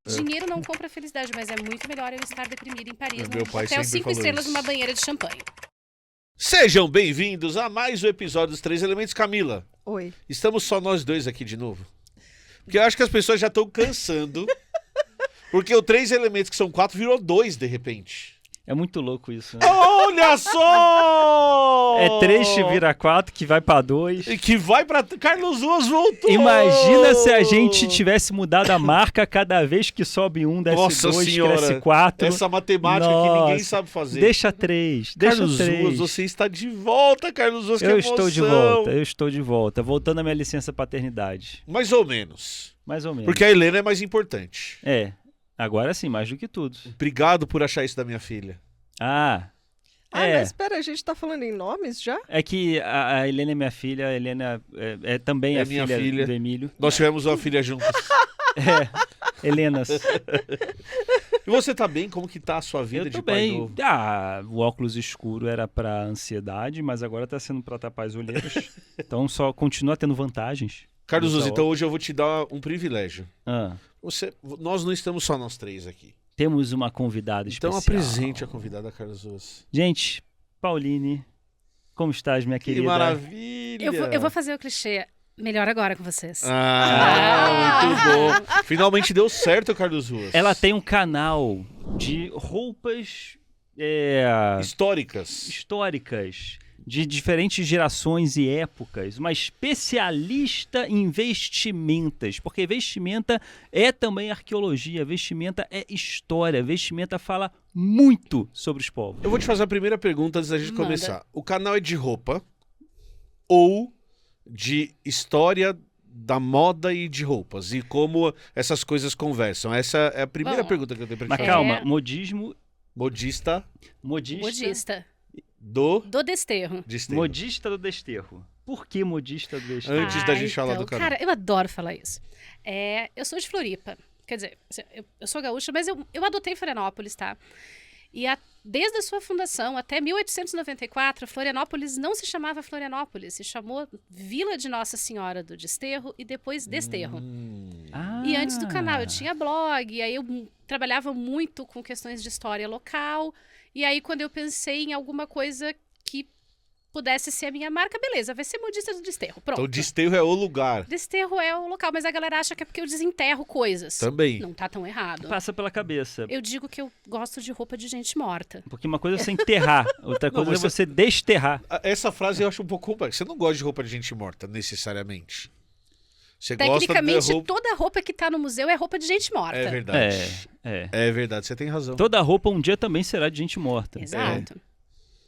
Dinheiro não compra felicidade, mas é muito melhor eu estar deprimida em Paris, Meu num pai hotel sempre 5 falou estrelas isso. numa banheira de champanhe. Sejam bem-vindos a mais um episódio dos Três Elementos. Camila, Oi. estamos só nós dois aqui de novo? Porque eu acho que as pessoas já estão cansando. Porque o Três Elementos, que são 4, virou 2 de repente. É muito louco isso, né? Olha só! É 3 que vira 4, que vai pra 2. E que vai pra... Carlos Ruas voltou! Imagina se a gente tivesse mudado a marca cada vez que sobe um, desce Nossa 2, senhora, cresce 4. Essa matemática que ninguém Nossa, sabe fazer. Deixa 3, deixa Carlos 3. Ruas, você está de volta, Carlos Ruas, que Eu emoção! estou de volta. Voltando à minha licença paternidade. Mais ou menos. Mais ou menos. Porque a Helena é mais importante. É, agora sim, mais do que tudo. Obrigado por achar isso da minha filha. Mas espera, a gente tá falando em nomes já? É que a Helena é minha filha, a Helena também É é minha filha filha. do Emílio. Nós tivemos uma filha juntas. Helenas. E você tá bem? Como que tá a sua vida Eu de tô pai bem. novo? O óculos escuro era pra ansiedade, mas agora tá sendo pra tapar as olheiras. Então só continua tendo vantagens. Carlos Ruas, Então, então hoje eu vou te dar um privilégio. Ah, Nós não estamos só nós três aqui. temos uma convidada Então especial. apresente a convidada, Carlos Ruas. Gente, Pauline, como estás, minha Que querida? maravilha! Eu vou fazer o clichê melhor agora com vocês. Muito bom. Finalmente deu certo, Carlos Ruas. Ela tem um canal de roupas Históricas. históricas de diferentes gerações e épocas, uma especialista em vestimentas, porque vestimenta é também arqueologia, vestimenta é história, vestimenta fala muito sobre os povos. Eu vou te fazer a primeira pergunta antes da gente Manda. começar. O canal é de roupa ou de história da moda e de roupas? E como essas coisas conversam? Essa é a primeira Bom, pergunta que eu tenho pra te Mas fazer. calma, modismo, Modista Modista. do Do desterro. desterro. modista do desterro. Por que modista do desterro? Antes da gente falar do canal. Cara, eu adoro falar isso. Eu sou de Floripa. Quer dizer, eu sou gaúcha, mas eu adotei Florianópolis, tá? E desde a sua fundação até 1894, Florianópolis não se chamava Florianópolis, se chamou Vila de Nossa Senhora do Desterro e depois Desterro. E antes do canal eu tinha blog, e aí eu trabalhava muito com questões de história local. E aí quando eu pensei em alguma coisa que pudesse ser a minha marca, beleza, vai ser Modista do Desterro, pronto. Então desterro é o lugar. Desterro é o local, mas a galera acha que é porque eu desenterro coisas. Também. Não tá tão errado. Passa pela cabeça. Eu digo que eu gosto de roupa de gente morta. Porque uma coisa é você enterrar, outra Não, coisa mas é você desterrar. Essa frase eu acho um pouco complexa. Você não gosta de roupa de gente morta, necessariamente. Você gosta de Tecnicamente, roupa... toda roupa que tá no museu é roupa de gente morta. É verdade. É. É verdade, você tem razão. Toda roupa um dia também será de gente morta. Exato.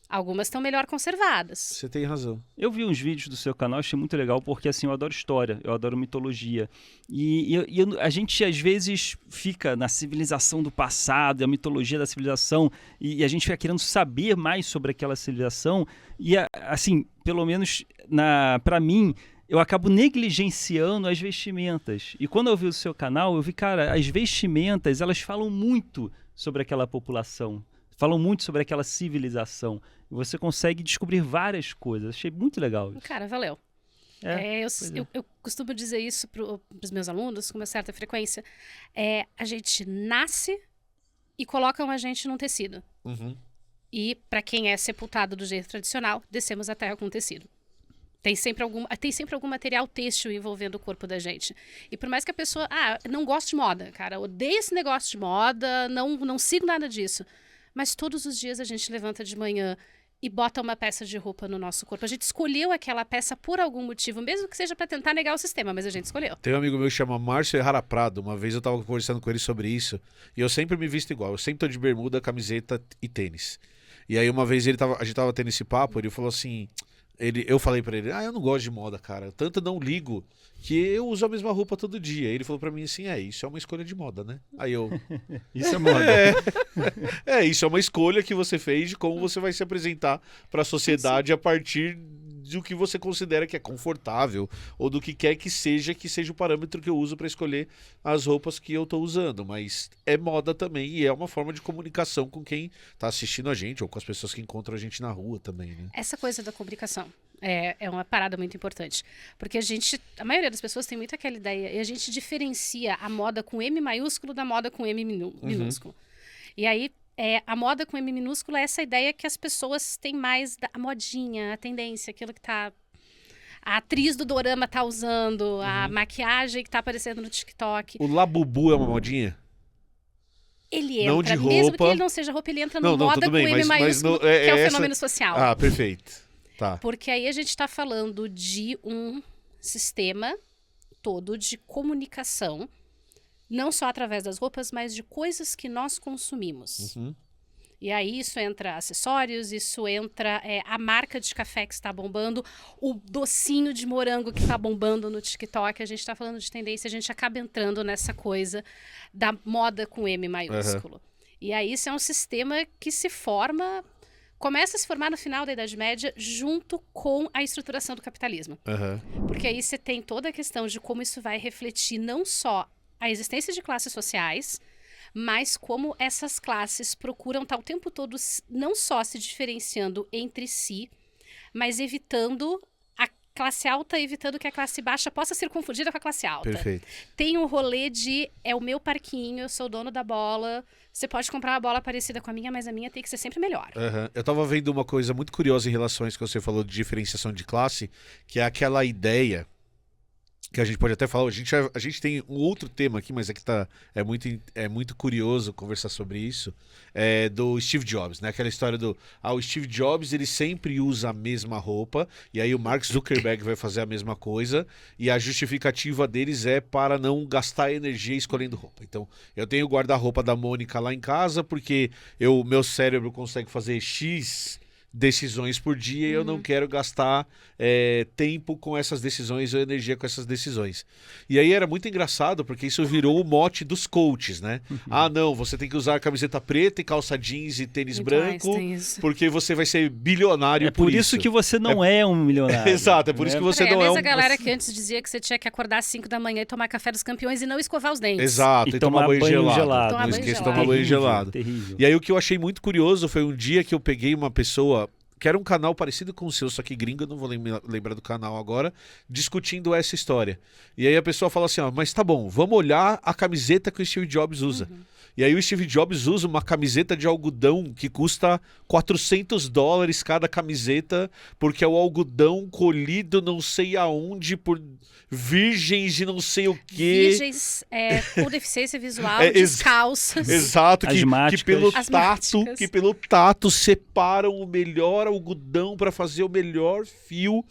Algumas estão melhor conservadas. Você tem razão. Eu vi uns vídeos do seu canal, achei muito legal, porque assim, eu adoro história, eu adoro mitologia. A gente às vezes fica na civilização do passado, a mitologia da civilização, e a gente fica querendo saber mais sobre aquela civilização, e assim, pelo menos pra mim, eu acabo negligenciando as vestimentas. E quando eu vi o seu canal, eu vi, cara, as vestimentas, elas falam muito sobre aquela população. Falam muito sobre aquela civilização. E você consegue descobrir várias coisas. Achei muito legal isso. Cara, valeu. Eu costumo dizer isso para os meus alunos com uma certa frequência. A gente nasce e colocam a gente num tecido. Uhum. E para quem é sepultado do jeito tradicional, descemos a terra com tecido. Tem sempre algum material têxtil envolvendo o corpo da gente. E por mais que a pessoa, não goste de moda, cara, odeio esse negócio de moda, não sigo nada disso. Mas todos os dias a gente levanta de manhã e bota uma peça de roupa no nosso corpo. A gente escolheu aquela peça por algum motivo, mesmo que seja para tentar negar o sistema, mas a gente escolheu. Tem um amigo meu que chama Márcio Errara Prado. Uma vez eu tava conversando com ele sobre isso. E eu sempre me visto igual. Eu sempre tô de bermuda, camiseta e tênis. E aí uma vez a gente tava tendo esse papo, ele falou assim... Eu falei pra ele, eu não gosto de moda, cara. Tanto não ligo que eu uso a mesma roupa todo dia. Ele falou pra mim assim, isso é uma escolha de moda, né? Aí eu... Isso é moda. Isso é uma escolha que você fez de como você vai se apresentar pra sociedade a partir do que você considera que é confortável ou do que quer que seja o parâmetro que eu uso pra escolher as roupas que eu tô usando. Mas é moda também e é uma forma de comunicação com quem tá assistindo a gente ou com as pessoas que encontram a gente na rua também, né? Essa coisa da comunicação. É uma parada muito importante. Porque a maioria das pessoas tem muito aquela ideia, e a gente diferencia a moda com M maiúsculo da moda com M minúsculo. E aí, a moda com M minúsculo é essa ideia que as pessoas têm mais a modinha, a tendência, aquilo que tá... A atriz do dorama tá usando, a maquiagem que tá aparecendo no TikTok. O Labubu é uma modinha? Ele Não entra, de mesmo que roupa. ele não seja roupa, ele entra no Não, moda tudo bem, com M maiúsculo, que é o fenômeno social. Ah, perfeito. Tá. Porque aí a gente está falando de um sistema todo de comunicação, não só através das roupas, mas de coisas que nós consumimos. E aí isso entra acessórios, isso entra a marca de café que está bombando, o docinho de morango que está bombando no TikTok. A gente está falando de tendência, a gente acaba entrando nessa coisa da moda com M maiúsculo. E aí isso é um sistema que começa a se formar no final da Idade Média junto com a estruturação do capitalismo. Porque aí você tem toda a questão de como isso vai refletir não só a existência de classes sociais, mas como essas classes procuram estar o tempo todo não só se diferenciando entre si, mas evitando a classe alta, evitando que a classe baixa possa ser confundida com a classe alta. Perfeito. Tem um rolê de, é o meu parquinho, eu sou o dono da bola, você pode comprar uma bola parecida com a minha, mas a minha tem que ser sempre melhor. Eu tava vendo uma coisa muito curiosa em relação a isso que você falou de diferenciação de classe, que é aquela ideia que a gente pode até falar, a gente tem um outro tema aqui, mas aqui é muito curioso conversar sobre isso, do Steve Jobs, né? Aquela história o Steve Jobs, ele sempre usa a mesma roupa, e aí o Mark Zuckerberg vai fazer a mesma coisa, e a justificativa deles é para não gastar energia escolhendo roupa. Então, eu tenho o guarda-roupa da Mônica lá em casa, porque meu cérebro consegue fazer X decisões por dia e eu não quero gastar tempo com essas decisões ou energia com essas decisões. E aí era muito engraçado porque isso virou o mote dos coaches, né? Ah, não, você tem que usar camiseta preta e calça jeans e tênis branco porque você vai ser bilionário por isso. É por isso que você não é um milionário. Exato, é por isso que você não é um... a galera que antes dizia que você tinha que acordar às 5 da manhã e tomar café dos campeões e não escovar os dentes. Exato, e tomar banho gelado. Não esqueça de tomar banho gelado. Terrível. E aí o que eu achei muito curioso foi um dia que eu peguei uma pessoa que era um canal parecido com o seu, só que gringo, eu não vou lembrar do canal agora, discutindo essa história. E aí a pessoa fala assim, mas tá bom, vamos olhar a camiseta que o Steve Jobs usa. E aí o Steve Jobs usa uma camiseta de algodão que custa $400 cada camiseta, porque é o algodão colhido não sei aonde por virgens de não sei o quê. Virgens com deficiência visual, descalças. Exato, que pelo tato separam o melhor algodão para fazer o melhor fio.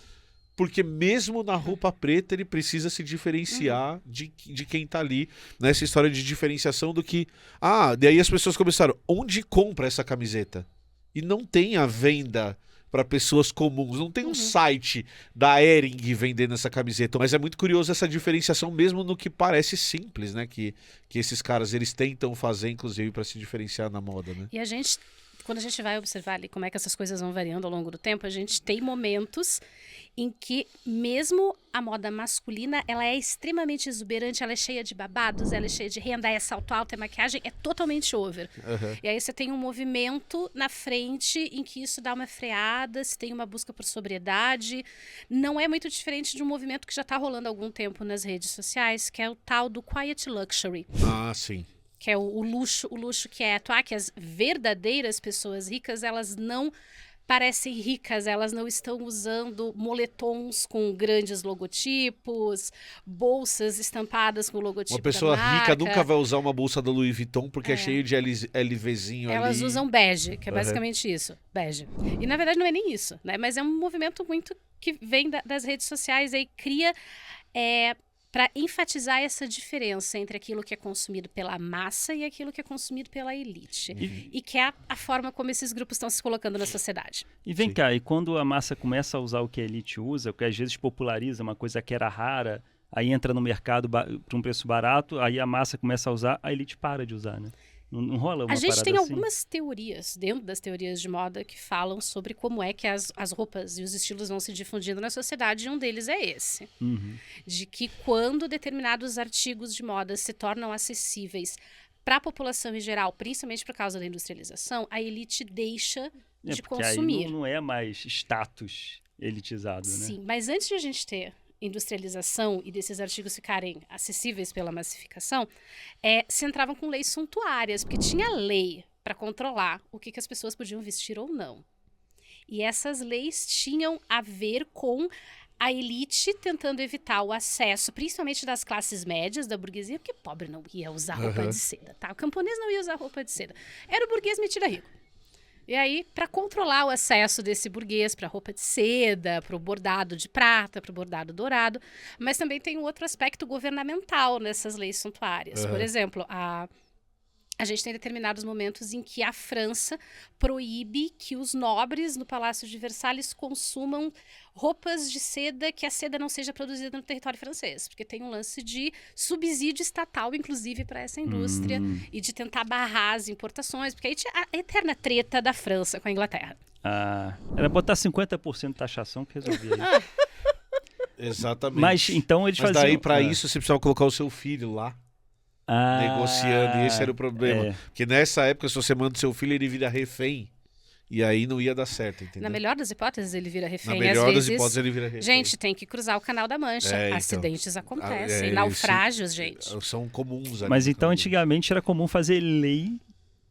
Porque mesmo na roupa preta ele precisa se diferenciar de quem tá ali. Nessa história de diferenciação do que... daí as pessoas começaram, onde compra essa camiseta? E não tem a venda para pessoas comuns. Não tem um site da Hering vendendo essa camiseta. Mas é muito curioso essa diferenciação mesmo no que parece simples, né? Que esses caras, eles tentam fazer, inclusive, para se diferenciar na moda, né? E quando a gente vai observar ali como é que essas coisas vão variando ao longo do tempo, a gente tem momentos em que mesmo a moda masculina, ela é extremamente exuberante, ela é cheia de babados, ela é cheia de renda, é salto alto, é maquiagem, é totalmente over. E aí você tem um movimento na frente em que isso dá uma freada, se tem uma busca por sobriedade. Não é muito diferente de um movimento que já está rolando há algum tempo nas redes sociais, que é o tal do quiet luxury. Ah, sim. Que é o luxo quieto. Que as verdadeiras pessoas ricas, elas não parecem ricas, elas não estão usando moletons com grandes logotipos, bolsas estampadas com o logotipo da marca. Uma pessoa rica nunca vai usar uma bolsa da Louis Vuitton porque é cheio de LVzinho ali. Elas usam bege, que é basicamente isso, bege. E na verdade não é nem isso, né? Mas é um movimento muito que vem das redes sociais e cria... para enfatizar essa diferença entre aquilo que é consumido pela massa e aquilo que é consumido pela elite. E que é a forma como esses grupos estão se colocando na sociedade. E vem cá, e quando a massa começa a usar o que a elite usa, o que às vezes populariza uma coisa que era rara, aí entra no mercado para um preço barato, aí a massa começa a usar, a elite para de usar, né? Não rola uma parada assim? A gente tem algumas teorias, dentro das teorias de moda, que falam sobre como é que as roupas e os estilos vão se difundindo na sociedade, e um deles é esse. De que quando determinados artigos de moda se tornam acessíveis para a população em geral, principalmente por causa da industrialização, a elite deixa de consumir. Aí não é mais status. elitizado, né? Sim, mas antes de a gente ter industrialização e desses artigos ficarem acessíveis pela massificação, se entravam com leis suntuárias, porque tinha lei para controlar o que as pessoas podiam vestir ou não. E essas leis tinham a ver com a elite tentando evitar o acesso, principalmente das classes médias, da burguesia, porque pobre não ia usar roupa de seda, tá? O camponês não ia usar roupa de seda. Era o burguês metido a rico. E aí, para controlar o acesso desse burguês para roupa de seda, para o bordado de prata, para o bordado dourado, mas também tem um outro aspecto governamental nessas leis suntuárias. Por exemplo, a gente tem determinados momentos em que a França proíbe que os nobres no Palácio de Versalhes consumam roupas de seda, que a seda não seja produzida no território francês, porque tem um lance de subsídio estatal, inclusive, para essa indústria, e de tentar barrar as importações, porque aí tinha a eterna treta da França com a Inglaterra. Era botar 50% de taxação que resolvia isso. Exatamente. Mas então eles faziam... daí, para isso, você precisava colocar o seu filho lá. Negociando, e esse era o problema. Porque nessa época, se você manda o seu filho, ele vira refém. E aí não ia dar certo, entendeu? Na melhor das hipóteses, ele vira refém. Na melhor Às das vezes, hipóteses, ele vira refém. gente, tem que cruzar o Canal da Mancha. Então. Acidentes acontecem, naufrágios, gente. São comuns. Mas então, antigamente, era comum fazer lei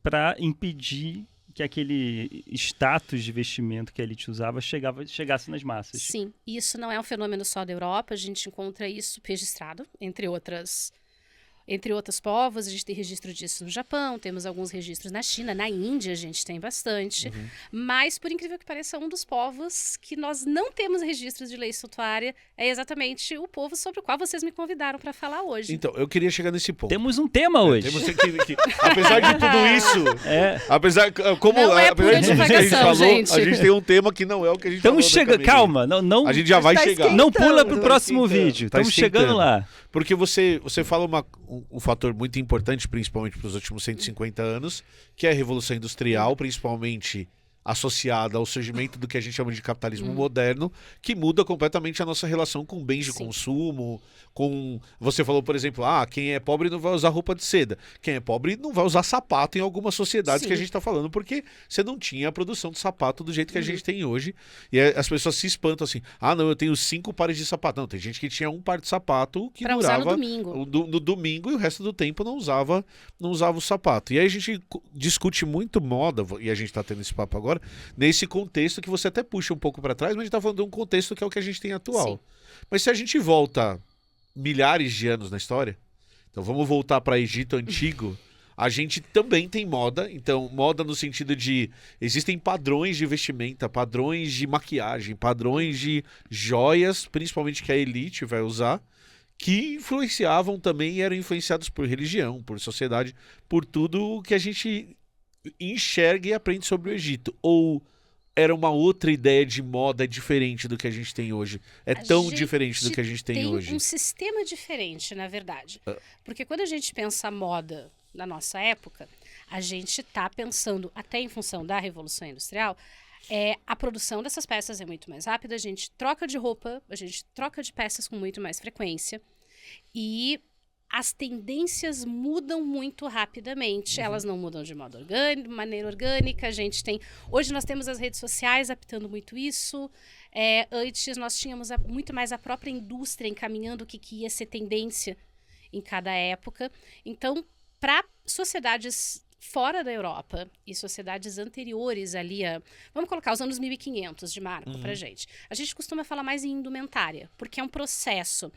para impedir que aquele status de vestimento que a elite usava chegasse nas massas. Sim, isso não é um fenômeno só da Europa, a gente encontra isso registrado, entre outros povos. A gente tem registro disso no Japão, temos alguns registros na China, na Índia a gente tem bastante, mas por incrível que pareça, um dos povos que nós não temos registros de lei suntuária é exatamente o povo sobre o qual vocês me convidaram para falar hoje. Então, eu queria chegar nesse ponto. Temos um tema hoje. Apesar de tudo isso, apesar de tudo que a gente falou, gente. a gente tem um tema que não é o que a gente falou. Estamos chegando, calma, não, a gente já vai chegar. Não pula pro próximo vídeo, estamos chegando lá. Porque você fala um fator muito importante, principalmente para os últimos 150 anos, que é a Revolução Industrial, principalmente associada ao surgimento do que a gente chama de capitalismo moderno, que muda completamente a nossa relação com bens de consumo, com... Você falou, por exemplo, quem é pobre não vai usar roupa de seda. Quem é pobre não vai usar sapato em algumas sociedades que a gente está falando, porque você não tinha a produção de sapato do jeito que a gente tem hoje. E as pessoas se espantam assim, não, eu tenho 5 pares de sapato. Não, tem gente que tinha um par de sapato que pra durava usar no domingo. No domingo, e o resto do tempo não usava o sapato. E aí a gente discute muito moda, e a gente está tendo esse papo agora, nesse contexto que você até puxa um pouco para trás, mas a gente está falando de um contexto que é o que a gente tem atual. Mas se a gente volta milhares de anos na história, então vamos voltar para Egito Antigo, a gente também tem moda. Então, moda no sentido de existem padrões de vestimenta, padrões de maquiagem, padrões de joias, principalmente que a elite vai usar, que influenciavam também e eram influenciados por religião, por sociedade, por tudo que a gente enxerga e aprende sobre o Egito. Ou era uma outra ideia de moda diferente do que a gente tem hoje? É tão diferente do que a gente tem hoje? Tem um sistema diferente, na verdade. Porque quando a gente pensa moda na nossa época, a gente está pensando, até em função da Revolução Industrial, a produção dessas peças é muito mais rápida, a gente troca de roupa, a gente troca de peças com muito mais frequência, e as tendências mudam muito rapidamente. Elas não mudam de maneira orgânica. Hoje nós temos as redes sociais apitando muito isso. Antes nós tínhamos muito mais a própria indústria encaminhando o que ia ser tendência em cada época. Então, para sociedades fora da Europa e sociedades anteriores ali, vamos colocar os anos 1500 de marco pra gente. A gente costuma falar mais em indumentária, porque é um processo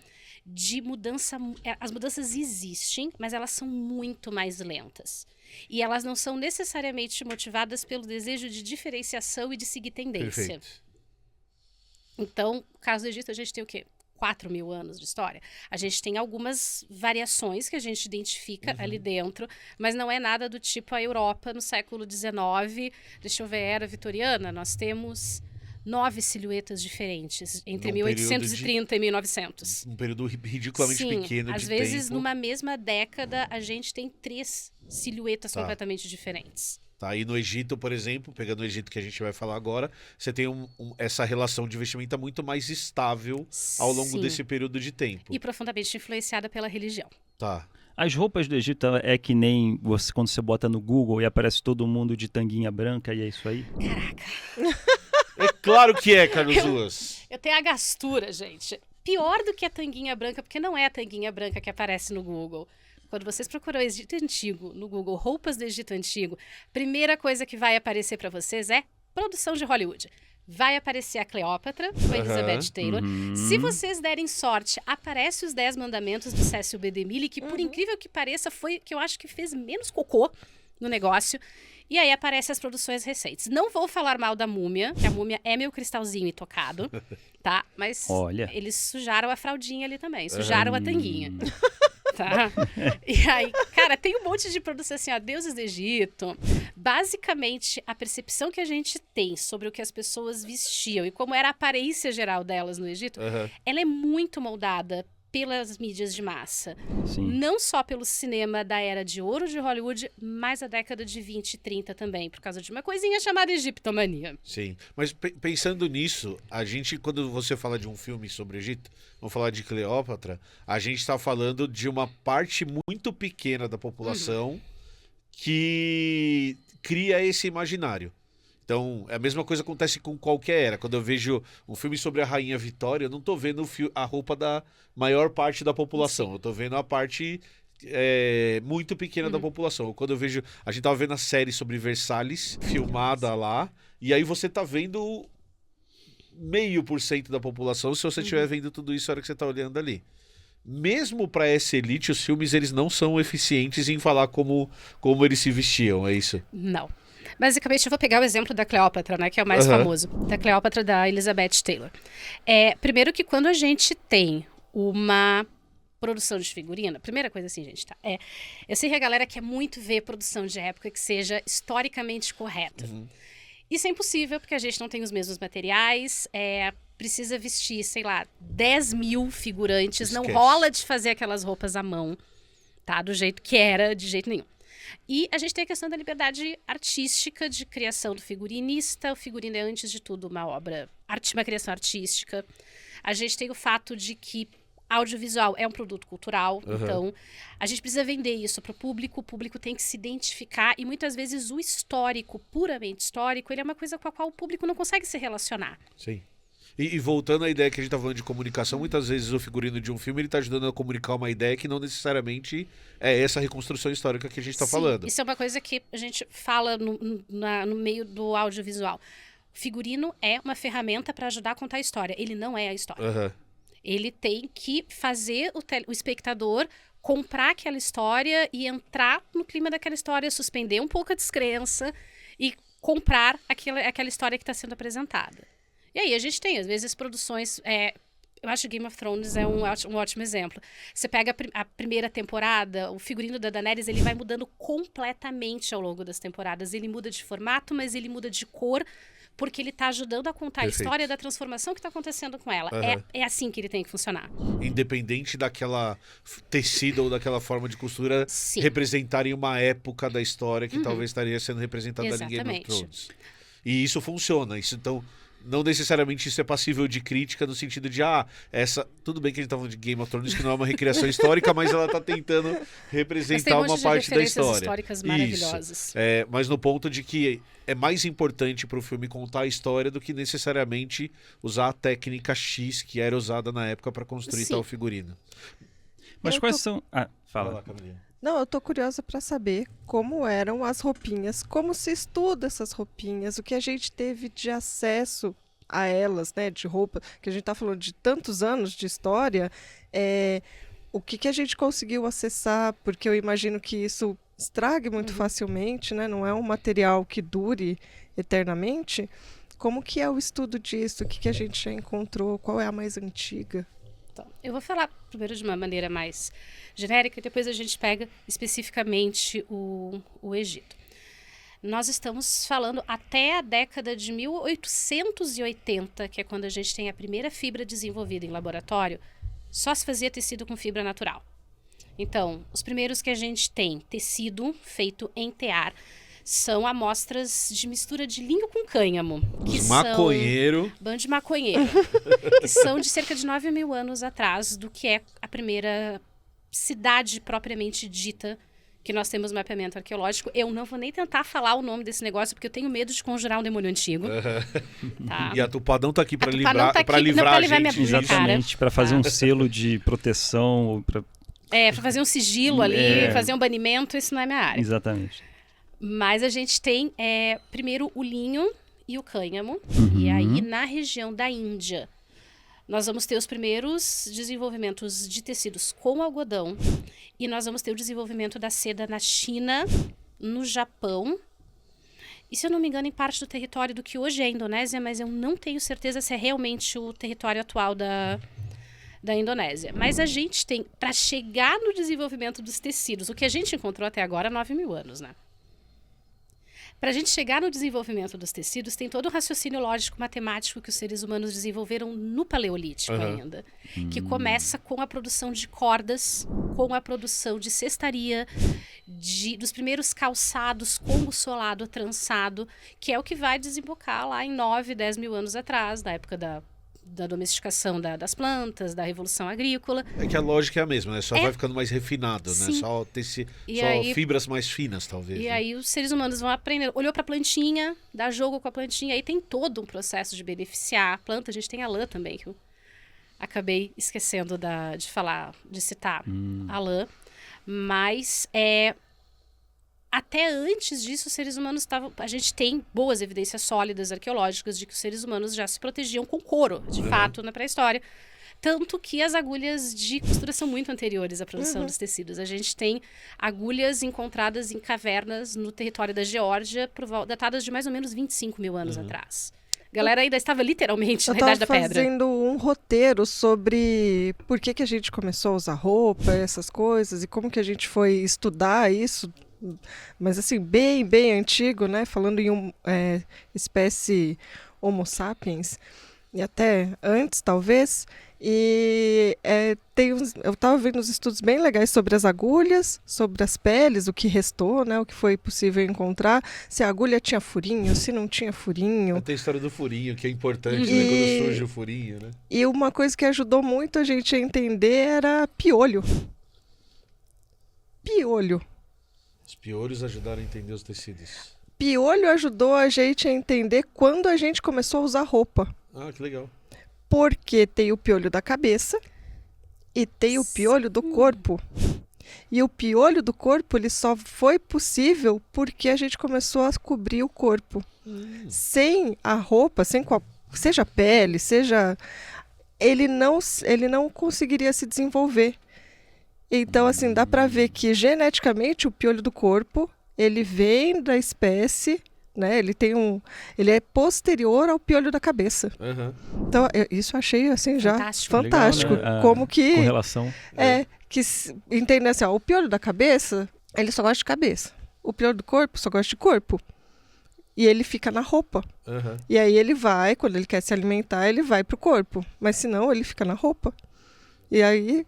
de mudança. As mudanças existem, mas elas são muito mais lentas. E elas não são necessariamente motivadas pelo desejo de diferenciação e de seguir tendência. Perfeito. Então, no caso do Egito, a gente tem o quê? 4.000 anos de história. A gente tem algumas variações que a gente identifica ali dentro, mas não é nada do tipo a Europa no século XIX. Deixa eu ver, era vitoriana, nós temos 9 silhuetas diferentes entre 1830 e 1900. Um período ridiculamente pequeno de tempo. Às vezes, numa mesma década, a gente tem 3 silhuetas completamente diferentes. Tá, e no Egito, por exemplo, pegando o Egito que a gente vai falar agora, você tem essa relação de vestimenta muito mais estável ao longo desse período de tempo. E profundamente influenciada pela religião. Tá. As roupas do Egito é que nem quando você bota no Google e aparece todo mundo de tanguinha branca e é isso aí? Caraca. Claro que é, Carlos Ruas. Eu tenho a gastura, gente. Pior do que a tanguinha branca, porque não é a tanguinha branca que aparece no Google. Quando vocês procuram Egito Antigo no Google, roupas do Egito Antigo, primeira coisa que vai aparecer para vocês é produção de Hollywood. Vai aparecer a Cleópatra, com a Elizabeth Taylor. Se vocês derem sorte, aparece os 10 mandamentos do Cecil B. DeMille, que por incrível que pareça, foi que eu acho que fez menos cocô no negócio. E aí aparecem as produções recentes. Não vou falar mal da Múmia, que a Múmia é meu cristalzinho intocado, tá? Mas eles sujaram a fraldinha ali também, sujaram a tanguinha. Tá? E aí, cara, tem um monte de produção assim, ó, deuses do Egito. Basicamente, a percepção que a gente tem sobre o que as pessoas vestiam e como era a aparência geral delas no Egito, ela é muito moldada pelas mídias de massa. Sim. Não só pelo cinema da era de ouro de Hollywood, mas a década de 20 e 30 também, por causa de uma coisinha chamada egiptomania. Sim, mas pensando nisso, a gente, quando você fala de um filme sobre o Egito, vamos falar de Cleópatra, a gente está falando de uma parte muito pequena da população que cria esse imaginário. Então, a mesma coisa acontece com qualquer era. Quando eu vejo um filme sobre a Rainha Vitória, eu não estou vendo a roupa da maior parte da população. Eu estou vendo a parte muito pequena da população. Quando eu vejo... A gente estava vendo a série sobre Versalhes, filmada lá, e aí você está vendo 0,5% da população se você estiver vendo tudo isso na hora que você está olhando ali. Mesmo para essa elite, os filmes eles não são eficientes em falar como eles se vestiam, é isso? Não. Basicamente, eu vou pegar o exemplo da Cleópatra, né, que é o mais famoso, da Cleópatra da Elizabeth Taylor. Primeiro que quando a gente tem uma produção de figurino, primeira coisa assim, gente, tá? Eu sei que a galera quer muito ver produção de época que seja historicamente correta. Isso é impossível, porque a gente não tem os mesmos materiais, precisa vestir, sei lá, 10 mil figurantes, não rola de fazer aquelas roupas à mão, tá? Do jeito que era, de jeito nenhum. E a gente tem a questão da liberdade artística de criação do figurinista. O figurino é, antes de tudo, uma obra, uma criação artística. A gente tem o fato de que audiovisual é um produto cultural, então a gente precisa vender isso para o público tem que se identificar, e muitas vezes o histórico, puramente histórico, ele é uma coisa com a qual o público não consegue se relacionar. Sim. E voltando à ideia que a gente tá falando de comunicação, muitas vezes o figurino de um filme ele tá ajudando a comunicar uma ideia que não necessariamente é essa reconstrução histórica que a gente tá falando. Isso é uma coisa que a gente fala no meio do audiovisual. O figurino é uma ferramenta para ajudar a contar a história. Ele não é a história. Ele tem que fazer o espectador comprar aquela história e entrar no clima daquela história, suspender um pouco a descrença e comprar aquela história que está sendo apresentada. E aí a gente tem, às vezes, produções... eu acho que Game of Thrones é um ótimo exemplo. Você pega a primeira temporada, o figurino da Daenerys, ele vai mudando completamente ao longo das temporadas. Ele muda de formato, mas ele muda de cor, porque ele está ajudando a contar a história da transformação que está acontecendo com ela. É assim que ele tem que funcionar. Independente daquela tecido ou daquela forma de costura representarem uma época da história que talvez estaria sendo representada em Game of Thrones. E isso funciona. Então... Não necessariamente isso é passível de crítica no sentido de, tudo bem que a gente tá falando de Game of Thrones, que não é uma recriação histórica, mas ela tá tentando representar uma parte da história. Históricas maravilhosas. Mas no ponto de que é mais importante para o filme contar a história do que necessariamente usar a técnica X que era usada na época para construir tal figurino. Mas quais são... fala lá, Camilinha. Não, eu tô curiosa para saber como eram as roupinhas, como se estuda essas roupinhas, o que a gente teve de acesso a elas, né, de roupa, que a gente tá falando de tantos anos de história, o que a gente conseguiu acessar, porque eu imagino que isso estrague muito facilmente, né, não é um material que dure eternamente. Como que é o estudo disso? O que a gente já encontrou? Qual é a mais antiga? Então, eu vou falar primeiro de uma maneira mais genérica e depois a gente pega especificamente o Egito. Nós estamos falando até a década de 1880, que é quando a gente tem a primeira fibra desenvolvida em laboratório, só se fazia tecido com fibra natural. Então, os primeiros que a gente tem tecido feito em tear são amostras de mistura de linho com cânhamo. Bando de maconheiro. Que são de cerca de 9 mil anos atrás do que é a primeira cidade propriamente dita que nós temos mapeamento arqueológico. Eu não vou nem tentar falar o nome desse negócio, porque eu tenho medo de conjurar um demônio antigo. Tá? E a Tupadão tá aqui para Tupadão tá aqui livrar não, pra a livrar gente minha disso. Exatamente, para fazer um selo de proteção. Ou pra... Pra fazer um sigilo ali, fazer um banimento, isso não é minha área. Exatamente. Mas a gente tem, primeiro, o linho e o cânhamo. E aí, na região da Índia, nós vamos ter os primeiros desenvolvimentos de tecidos com algodão. E nós vamos ter o desenvolvimento da seda na China, no Japão. E, se eu não me engano, em parte do território do que hoje é a Indonésia, mas eu não tenho certeza se é realmente o território atual da Indonésia. Mas a gente tem, para chegar no desenvolvimento dos tecidos, o que a gente encontrou até agora, 9.000 anos, né? Para a gente chegar no desenvolvimento dos tecidos, tem todo um raciocínio lógico-matemático que os seres humanos desenvolveram no Paleolítico ainda, que começa com a produção de cordas, com a produção de cestaria, dos primeiros calçados com o solado trançado, que é o que vai desembocar lá em 9, 10 mil anos atrás, na época da domesticação das plantas, da revolução agrícola. É que a lógica é a mesma, né? Só vai ficando mais refinado, né? Só fibras mais finas, talvez. E aí os seres humanos vão aprender. Olhou para a plantinha, dá jogo com a plantinha, aí tem todo um processo de beneficiar a planta. A gente tem a lã também, que eu acabei esquecendo de citar a lã. Mas até antes disso, os seres humanos a gente tem boas evidências sólidas arqueológicas de que os seres humanos já se protegiam com couro, de fato, na pré-história. Tanto que as agulhas de costura são muito anteriores à produção dos tecidos. A gente tem agulhas encontradas em cavernas no território da Geórgia, datadas de mais ou menos 25 mil anos atrás. A galera ainda estava literalmente na Idade da Pedra. Eu estava fazendo um roteiro sobre por que a gente começou a usar roupa, essas coisas, e como que a gente foi estudar isso. Mas assim, bem, bem antigo, né? Falando em espécie Homo sapiens, e até antes, talvez. E eu estava vendo uns estudos bem legais sobre as agulhas, sobre as peles, o que restou, né? O que foi possível encontrar, se a agulha tinha furinho, se não tinha furinho. Tem a história do furinho, que é importante, né? Quando surge o furinho, né? E uma coisa que ajudou muito a gente a entender era piolho. Piolho. Os piolhos ajudaram a entender os tecidos. Piolho ajudou a gente a entender quando a gente começou a usar roupa. Ah, que legal. Porque tem o piolho da cabeça e tem o piolho do corpo. E o piolho do corpo ele só foi possível porque a gente começou a cobrir o corpo. Sem a roupa, seja a pele, ele não conseguiria se desenvolver. Então, assim, dá para ver que geneticamente o piolho do corpo, ele vem da espécie, né? Ele é posterior ao piolho da cabeça. Então, isso eu achei, assim, já fantástico. Legal, né? Como que... Correlação. Entender assim, o piolho da cabeça, ele só gosta de cabeça. O piolho do corpo só gosta de corpo. E ele fica na roupa. E aí ele vai, quando ele quer se alimentar, ele vai pro corpo. Mas se não, ele fica na roupa. E aí...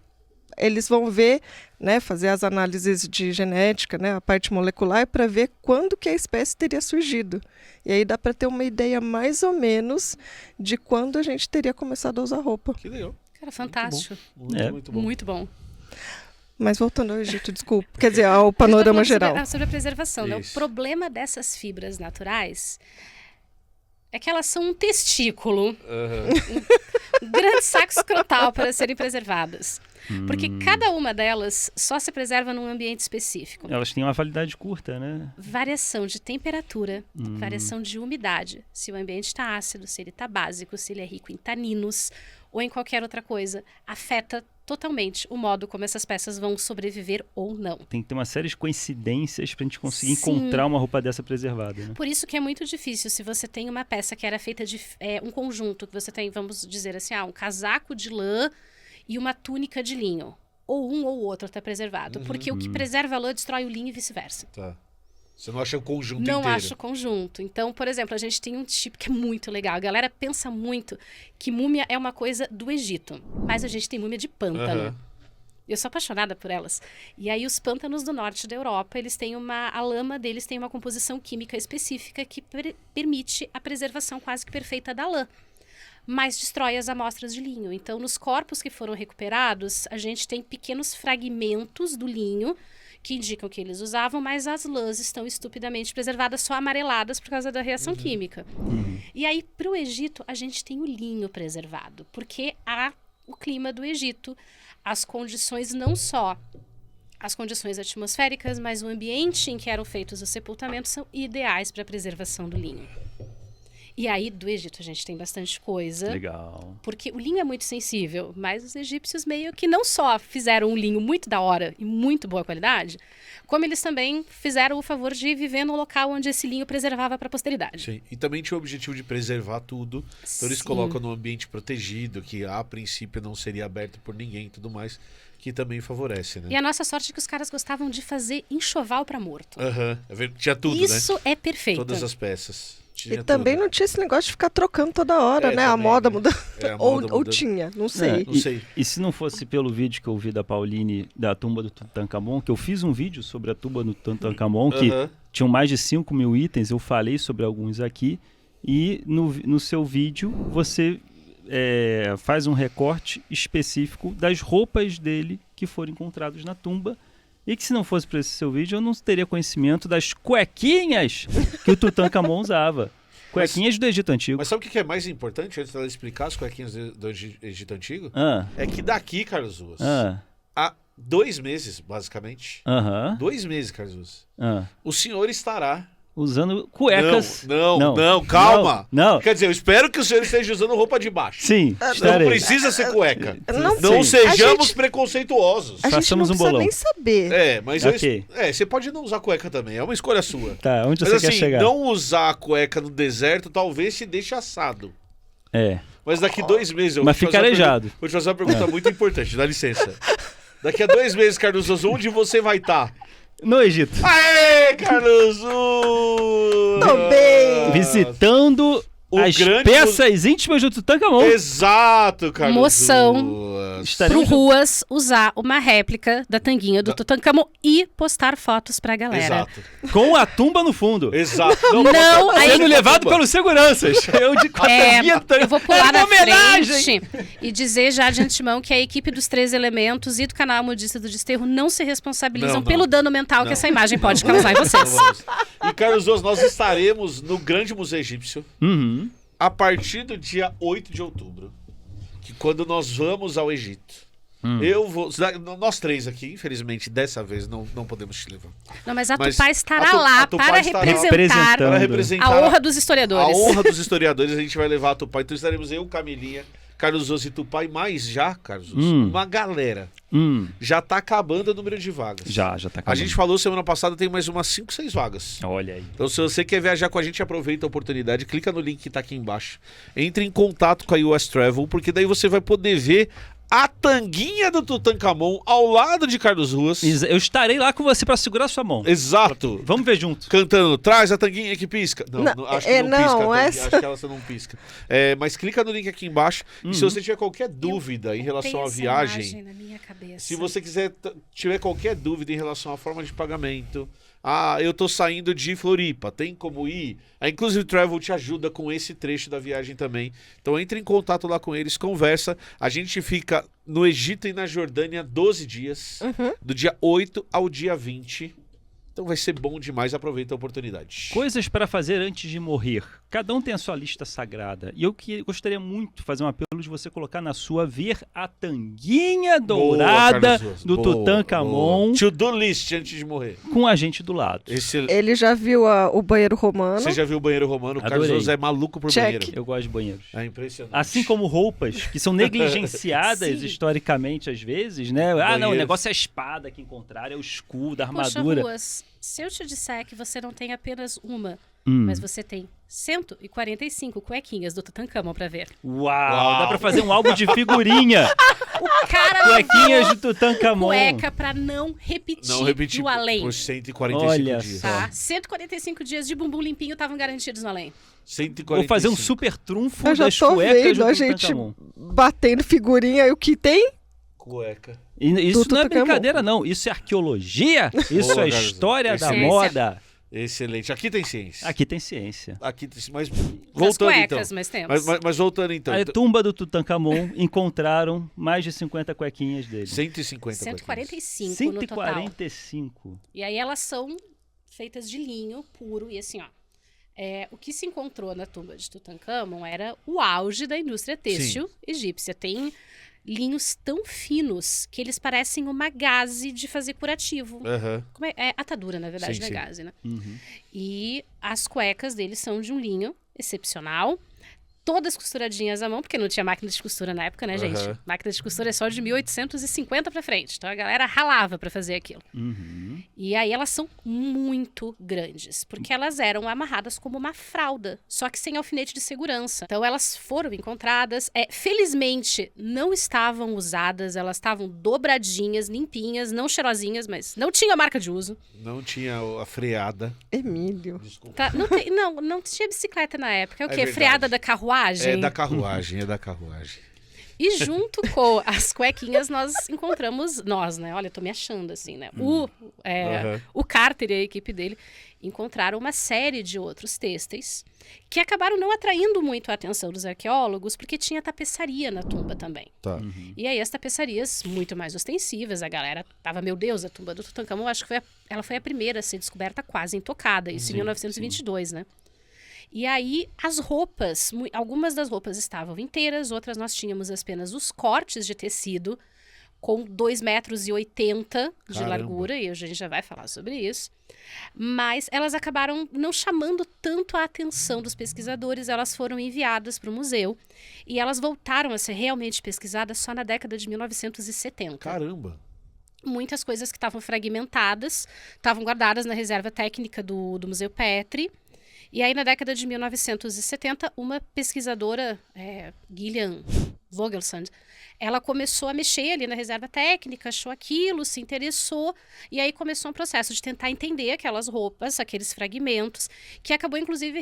eles vão ver, né, fazer as análises de genética, né, a parte molecular, para ver quando que a espécie teria surgido. E aí dá para ter uma ideia mais ou menos de quando a gente teria começado a usar roupa. Que legal. Cara, fantástico. Muito bom. Muito bom. Mas voltando ao Egito, desculpa. Quer dizer, ao panorama geral. Sobre a preservação. Né? O problema dessas fibras naturais é que elas são um testículo. Um grande saco escrotal para serem preservadas. Porque cada uma delas só se preserva num ambiente específico. Elas têm uma validade curta, né? Variação de temperatura, variação de umidade. Se o ambiente está ácido, se ele está básico, se ele é rico em taninos ou em qualquer outra coisa, afeta totalmente o modo como essas peças vão sobreviver ou não. Tem que ter uma série de coincidências para a gente conseguir encontrar uma roupa dessa preservada. Né? Por isso que é muito difícil. Se você tem uma peça que era feita de um conjunto, que você tem, vamos dizer assim, um casaco de lã e uma túnica de linho. Ou um ou outro está preservado. Porque o que preserva a lã destrói o linho e vice-versa. Tá. Você não acha o conjunto inteiro? Não acho o conjunto. Então, por exemplo, a gente tem um tipo que é muito legal. A galera pensa muito que múmia é uma coisa do Egito. Mas a gente tem múmia de pântano. Eu sou apaixonada por elas. E aí os pântanos do norte da Europa, eles têm a lama deles tem uma composição química específica que permite a preservação quase que perfeita da lã. Mas destrói as amostras de linho. Então, nos corpos que foram recuperados, a gente tem pequenos fragmentos do linho que indicam que eles usavam, mas as lãs estão estupidamente preservadas, só amareladas por causa da reação química. E aí, para o Egito, a gente tem o linho preservado, porque há o clima do Egito, as condições não só as condições atmosféricas, mas o ambiente em que eram feitos os sepultamentos são ideais para a preservação do linho. E aí, do Egito, a gente tem bastante coisa. Legal. Porque o linho é muito sensível, mas os egípcios meio que não só fizeram um linho muito da hora e muito boa qualidade, como eles também fizeram o favor de viver no local onde esse linho preservava para a posteridade. Sim. E também tinha o objetivo de preservar tudo. Então eles Sim. colocam num ambiente protegido, que a princípio não seria aberto por ninguém e tudo mais, que também favorece, né? E a nossa sorte é que os caras gostavam de fazer enxoval para morto. Aham. Tinha tudo, Isso né? é perfeito. Todas as peças. Tinha E também tudo. não tinha esse negócio de ficar trocando toda hora, né? A também, moda né? mudando. É, a Ou, moda ou mudando. tinha, não sei. Não sei. E se não fosse pelo vídeo que eu vi da Pauline, da tumba do Tutankhamon, que eu fiz um vídeo sobre a tumba do Tutankhamon, que Aham. tinham mais de 5 mil itens, eu falei sobre alguns aqui, e no seu vídeo você faz um recorte específico das roupas dele que foram encontradas na tumba, e que se não fosse para esse seu vídeo, eu não teria conhecimento das cuequinhas que o Tutankhamon usava. Cuequinhas do Egito Antigo. Mas sabe o que é mais importante, antes dela explicar as cuequinhas do Egito Antigo? Ah, É que daqui, Carlos Ruas, ah, há 2 meses, basicamente, aham, 2 meses, Carlos Ruas, ah. o senhor estará... Usando cuecas. Não, calma. Não. Quer dizer, eu espero que o senhor esteja usando roupa de baixo. Sim, Não estarei. precisa ser cueca. Não Não sei. sejamos A gente- preconceituosos. A gente não Façamos um precisa bolão. nem saber. Mas Ok. você pode não usar cueca também, é uma escolha sua. Tá, onde Mas você assim, quer chegar? não usar a cueca no deserto talvez te deixe assado. É. Mas daqui 2 meses... eu Mas vou te fazer fica uma pergunta- arejado. Vou te fazer uma pergunta muito importante, dá licença. Daqui a 2 meses, Carlos Souza, onde você vai estar? No Egito. Aê, Carlos Souza! Tô bem. Visitando O as grande peças íntimas do Tutankhamon. Exato, Carlos Moção. Ruas. Pro Estaremos Ruas usar uma réplica da tanguinha do Tutankhamon e postar fotos pra galera. Exato. com a tumba no fundo. Exato. Não, aí- Sendo levado pelos seguranças. Eu de Eu vou pular Era na uma homenagem. frente e dizer já de antemão que a equipe dos 3 Elementos e do canal Modista do Desterro não se responsabilizam Não. pelo dano mental que Não. essa imagem pode causar em vocês. Vamos. E, Carlos Souza, nós estaremos no Grande Museu Egípcio Uhum. a partir do dia 8 de outubro. Que quando nós vamos ao Egito. Eu vou. Nós 3 aqui, infelizmente, dessa vez não podemos te levar. Não, mas a Mas Tupá estará a lá Tupá para estará representar Para representar a honra dos historiadores. a honra dos historiadores, a gente vai levar a Tupá. Então estaremos eu, Camilinha, Carlos Souza e Tupá. E mais já, Carlos Souza, uma galera. Já tá acabando o número de vagas. Já tá A acabando. gente falou semana passada, tem mais umas 5, 6 vagas. Olha aí. Então, se você quer viajar com a gente, aproveita a oportunidade, clica no link que tá aqui embaixo. Entre em contato com a US Travel, porque daí você vai poder ver a tanguinha do Tutankhamon ao lado de Carlos Ruas. Eu estarei lá com você pra segurar sua mão. Exato. Vamos ver junto. Cantando, traz a tanguinha que pisca. Não, Não, acho que não pisca. não, a tanguinha, essa- Acho que ela só não pisca. Mas clica no link aqui embaixo. E se você tiver qualquer dúvida em relação Tem à essa viagem, imagem na minha cabeça. se você tiver qualquer dúvida em relação à forma de pagamento, eu tô saindo de Floripa, tem como ir? A Inclusive Travel te ajuda com esse trecho da viagem também. Então entre em contato lá com eles, conversa. A gente fica no Egito e na Jordânia 12 dias, do dia 8 ao dia 20. Então vai ser bom demais, aproveita a oportunidade. Coisas para fazer antes de morrer. Cada um tem a sua lista sagrada. E eu gostaria muito de fazer um apelo de você colocar na sua ver a tanguinha dourada Carlos Ruas. do Boa, Tutankhamon boa. To-do list antes de morrer. com a gente do lado. Ele já viu o banheiro romano. Você já viu o banheiro romano? O Carlos Adorei. Ruas é maluco por Check. banheiro. Eu gosto de banheiros. É impressionante. Assim como roupas, que são negligenciadas Sim. historicamente às vezes, né? Não, o Banheiros. negócio é a espada que encontraram, é o escudo, a Poxa, armadura. Ruas, se eu te disser que você não tem apenas uma, Hum. mas você tem 145 cuequinhas do Tutankhamon pra ver. Uau, dá pra fazer um álbum de figurinha. O cara Cuequinhas levou de Tutankhamon. cueca pra não repetir, Não repetir no além. por 145 Olha dias. Tá? 145 dias de bumbum limpinho estavam garantidos no além. 145. Vou fazer um super trunfo Eu já das tô cuecas vendo do a gente Tutankhamon. batendo figurinha. E o que tem? Cueca. E isso Do não é Tutankhamon. brincadeira, não. Isso é arqueologia. Isso Boa, é Carlos. história da Ciência. moda. Excelente. Aqui tem ciência. Aqui tem ciência. Aqui tem... Mas Das voltando cuecas, então. mas temos. Mas voltando então. A tumba do Tutankhamon encontraram mais de 50 cuequinhas dele. 150 145 no total. 145. E aí elas são feitas de linho puro e assim, ó. O que se encontrou na tumba de Tutankhamon era o auge da indústria têxtil egípcia. Tem linhos tão finos que eles parecem uma gaze de fazer curativo. Aham. É atadura, na verdade, Sim, não é sim. gaze, né? Uhum. E as cuecas deles são de um linho excepcional. Todas costuradinhas à mão, porque não tinha máquina de costura na época, né, gente? Aham. Máquina de costura é só de 1850 pra frente. Então a galera ralava pra fazer aquilo. Uhum. E aí elas são muito grandes, porque elas eram amarradas como uma fralda, só que sem alfinete de segurança. Então elas foram encontradas, felizmente não estavam usadas, elas estavam dobradinhas, limpinhas, não cheirosinhas, mas não tinha marca de uso. Não tinha a freada. Emílio. Desculpa. Tá? Não tinha bicicleta na época. É o quê? verdade. Freada da carruagem? É da carruagem, é da carruagem. E junto com as cuequinhas nós encontramos, né? Olha, eu tô me achando assim, né? Aham. O Carter e a equipe dele encontraram uma série de outros têxteis que acabaram não atraindo muito a atenção dos arqueólogos porque tinha tapeçaria na tumba também. Tá. E aí as tapeçarias muito mais ostensivas, a galera tava, meu Deus, a tumba do Tutankhamon, acho que ela foi a primeira a ser descoberta quase intocada, isso em 1922, né? E aí, as roupas, algumas das roupas estavam inteiras, outras nós tínhamos apenas os cortes de tecido, com 2,80 metros de Caramba. largura, e hoje a gente já vai falar sobre isso. Mas elas acabaram não chamando tanto a atenção dos pesquisadores, elas foram enviadas para o museu, e elas voltaram a ser realmente pesquisadas só na década de 1970. Caramba. Muitas coisas que estavam fragmentadas, estavam guardadas na reserva técnica do Museu Petri. E aí, na década de 1970, uma pesquisadora, Gillian Vogelsand, ela começou a mexer ali na reserva técnica, achou aquilo, se interessou, e aí começou um processo de tentar entender aquelas roupas, aqueles fragmentos, que acabou, inclusive,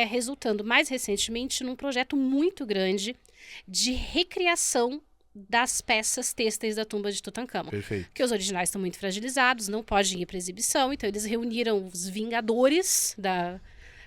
resultando mais recentemente num projeto muito grande de recriação das peças têxteis da tumba de Tutankhamon. Perfeito. Porque os originais estão muito fragilizados, não podem ir para exibição, então eles reuniram os vingadores da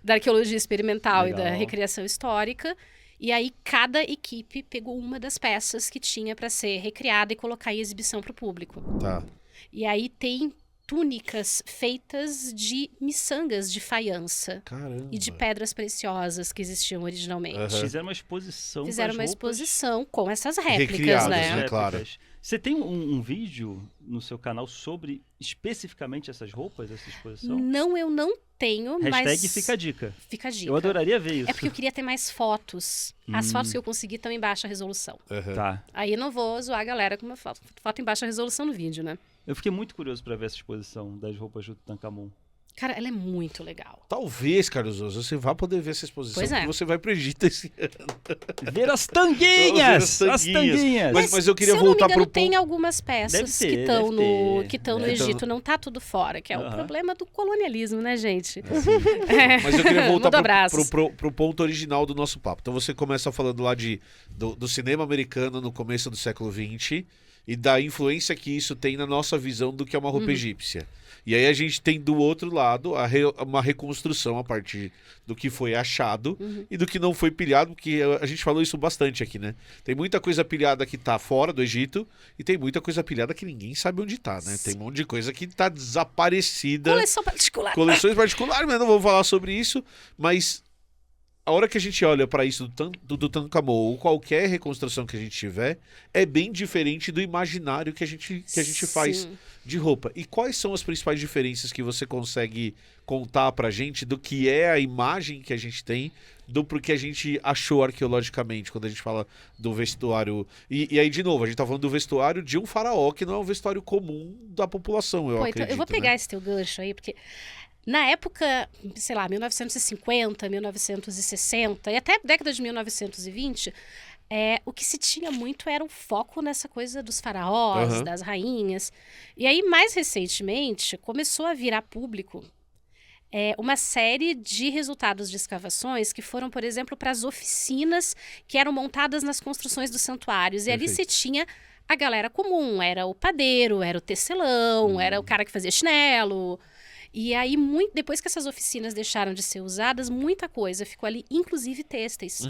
arqueologia experimental Legal. e da recriação histórica. E aí, cada equipe pegou uma das peças que tinha para ser recriada e colocar em exibição para o público. Tá. E aí tem túnicas feitas de miçangas de faiança Caramba. e de pedras preciosas que existiam originalmente. Aham. Fizeram uma exposição. Fizeram das uma roupas exposição com essas réplicas, Recriadas, né? né? Claro. réplicas. Você tem um vídeo no seu canal sobre especificamente essas roupas, essa exposição? Não, eu não tenho, Hashtag mas... fica a dica. Fica a dica. Eu adoraria ver isso. É porque eu queria ter mais fotos. As fotos que eu consegui estão em baixa resolução. Aham. Tá. Aí eu não vou zoar a galera com uma foto em baixa resolução no vídeo, né? Eu fiquei muito curioso para ver essa exposição das roupas do Tutankhamon. Cara, ela é muito legal. Talvez, Carlos Oso, você vá poder ver essa exposição, Pois é. porque você vai pro Egito esse ano. Ver as tanguinhas! Ver as As tanguinhas. tanguinhas! Mas eu queria se eu não me voltar engano, pro tem ponto. algumas peças Deve ter, que estão deve ter. que estão no Então- Egito, não tá tudo fora, que é o Aham. problema do colonialismo, né, gente? Mas eu queria voltar Manda abraços. pro ponto original do nosso papo. Então você começa falando lá do cinema americano no começo do século XX e da influência que isso tem na nossa visão do que é uma roupa egípcia. E aí a gente tem do outro lado uma reconstrução a partir do que foi achado e do que não foi pilhado, porque a gente falou isso bastante aqui, né? Tem muita coisa pilhada que tá fora do Egito e tem muita coisa pilhada que ninguém sabe onde tá, né? Tem um monte de coisa que tá desaparecida. Coleção particular. Coleções particulares, mas não vou falar sobre isso, mas a hora que a gente olha para isso do Tutankhamon ou qualquer reconstrução que a gente tiver, é bem diferente do imaginário que a gente faz Sim. de roupa. E quais são as principais diferenças que você consegue contar pra gente do que é a imagem que a gente tem do porque a gente achou arqueologicamente, quando a gente fala do vestuário. E aí, de novo, a gente tá falando do vestuário de um faraó, que não é um vestuário comum da população, eu Pô, acredito. então, eu vou pegar né? esse teu gancho aí, porque na época, sei lá, 1950, 1960 e até década de 1920, o que se tinha muito era um foco nessa coisa dos faraós, Aham. das rainhas. E aí, mais recentemente, começou a virar público uma série de resultados de escavações que foram, por exemplo, para as oficinas que eram montadas nas construções dos santuários. E ali se Perfeito. tinha a galera comum, era o padeiro, era o tecelão, era o cara que fazia chinelo. E aí, depois que essas oficinas deixaram de ser usadas, muita coisa ficou ali, inclusive têxteis.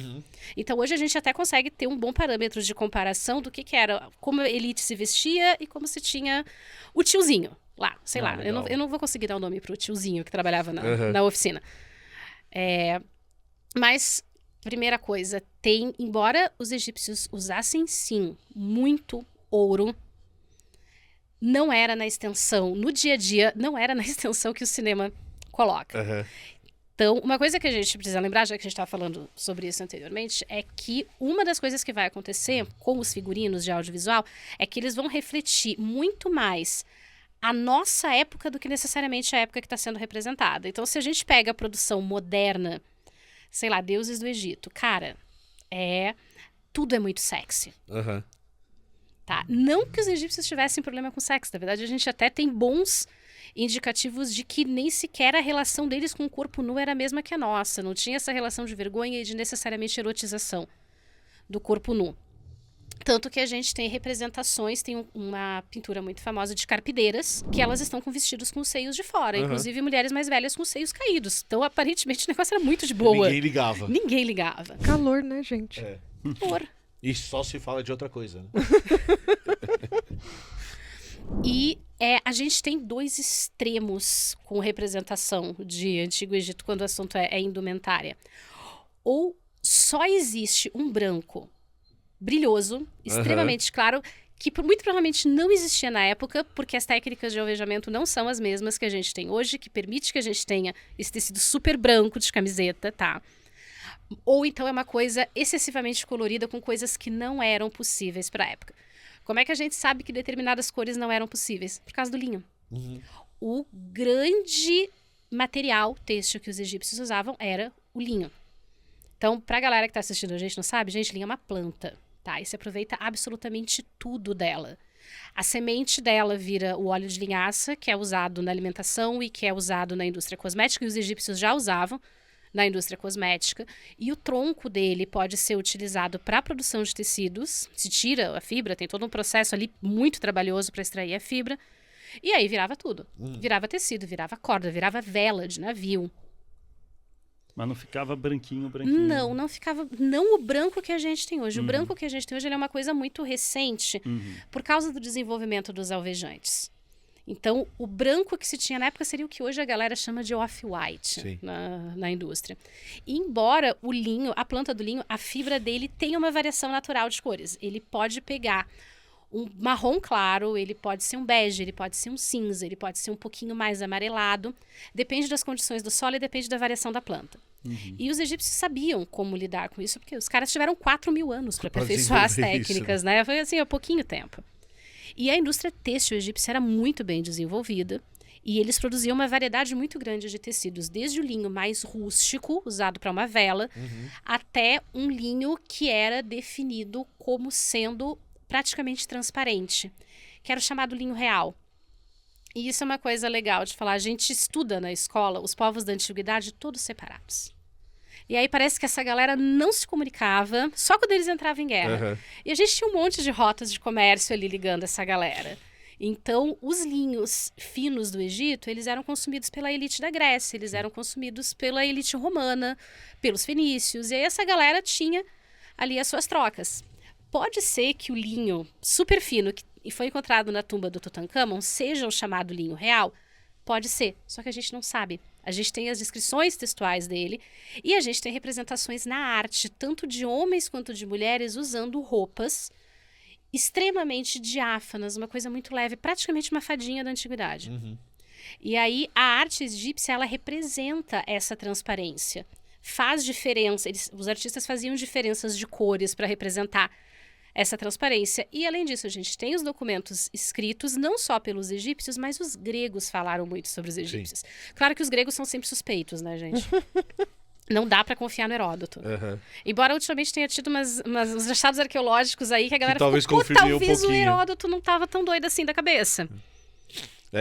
Então, hoje a gente até consegue ter um bom parâmetro de comparação do que era, como a elite se vestia e como se tinha o tiozinho lá. Sei lá, eu não vou conseguir dar o nome pro tiozinho que trabalhava na oficina. Mas, primeira coisa, embora os egípcios usassem, sim, muito ouro, não era na extensão, no dia a dia, não era na extensão que o cinema coloca. Então, uma coisa que a gente precisa lembrar, já que a gente estava falando sobre isso anteriormente, é que uma das coisas que vai acontecer com os figurinos de audiovisual é que eles vão refletir muito mais a nossa época do que necessariamente a época que está sendo representada. Então, se a gente pega a produção moderna, sei lá, Deuses do Egito, cara, tudo é muito sexy. Tá? Não que os egípcios tivessem problema com sexo, na verdade a gente até tem bons indicativos de que nem sequer a relação deles com o corpo nu era a mesma que a nossa, não tinha essa relação de vergonha e de necessariamente erotização do corpo nu. Tanto que a gente tem representações, tem uma pintura muito famosa de carpideiras, que elas estão com vestidos com os seios de fora, inclusive mulheres mais velhas com os seios caídos. Então, aparentemente, o negócio era muito de boa. Ninguém ligava. Calor, né, gente? Calor. E só se fala de outra coisa, né? E a gente tem dois extremos com representação de Antigo Egito quando o assunto é indumentária. Ou só existe um branco brilhoso, extremamente claro, que muito provavelmente não existia na época, porque as técnicas de alvejamento não são as mesmas que a gente tem hoje, que permite que a gente tenha esse tecido super branco de camiseta, tá? Ou então é uma coisa excessivamente colorida com coisas que não eram possíveis para a época. Como é que a gente sabe que determinadas cores não eram possíveis? Por causa do linho. O grande material têxtil que os egípcios usavam era o linho. Então, pra galera que tá assistindo a gente não sabe, gente, linho é uma planta, tá? E se aproveita absolutamente tudo dela. A semente dela vira o óleo de linhaça, que é usado na alimentação e que é usado na indústria cosmética, e os egípcios já usavam na indústria cosmética, e o tronco dele pode ser utilizado para a produção de tecidos, se tira a fibra, tem todo um processo ali muito trabalhoso para extrair a fibra, e aí virava tudo. Virava tecido, virava corda, virava vela de navio. Mas não ficava branquinho. Não ficava, não o branco que a gente tem hoje. O branco que a gente tem hoje ele é uma coisa muito recente, por causa do desenvolvimento dos alvejantes. Então, o branco que se tinha na época seria o que hoje a galera chama de off-white na indústria. E embora o linho, a planta do linho, a fibra dele tem uma variação natural de cores. Ele pode pegar um marrom claro, ele pode ser um bege, ele pode ser um cinza, ele pode ser um pouquinho mais amarelado. Depende das condições do solo e depende da variação da planta. E os egípcios sabiam como lidar com isso, porque os caras tiveram 4.000 anos para aperfeiçoar as técnicas, né? Foi assim, há pouquinho tempo. E a indústria têxtil egípcia era muito bem desenvolvida e eles produziam uma variedade muito grande de tecidos, desde o linho mais rústico, usado para uma vela, até um linho que era definido como sendo praticamente transparente, que era o chamado linho real. E isso é uma coisa legal de falar, a gente estuda na escola os povos da antiguidade todos separados. E aí parece que essa galera não se comunicava, só quando eles entravam em guerra. E a gente tinha um monte de rotas de comércio ali ligando essa galera. Então, os linhos finos do Egito, eles eram consumidos pela elite da Grécia, eles eram consumidos pela elite romana, pelos fenícios. E aí essa galera tinha ali as suas trocas. Pode ser que o linho super fino que foi encontrado na tumba do Tutancâmon seja o chamado linho real? Pode ser, só que a gente não sabe. A gente tem as descrições textuais dele e a gente tem representações na arte, tanto de homens quanto de mulheres, usando roupas extremamente diáfanas, uma coisa muito leve, praticamente uma fadinha da antiguidade. E aí a arte egípcia, ela representa essa transparência. Faz diferença, os artistas faziam diferenças de cores para representar essa transparência. E, além disso, a gente tem os documentos escritos, não só pelos egípcios, mas os gregos falaram muito sobre os egípcios. Claro que os gregos são sempre suspeitos, né, gente? Não dá pra confiar no Heródoto. Embora ultimamente tenha tido uns achados arqueológicos aí que a galera talvez ficou, talvez o pouquinho. Heródoto não tava tão doido assim da cabeça.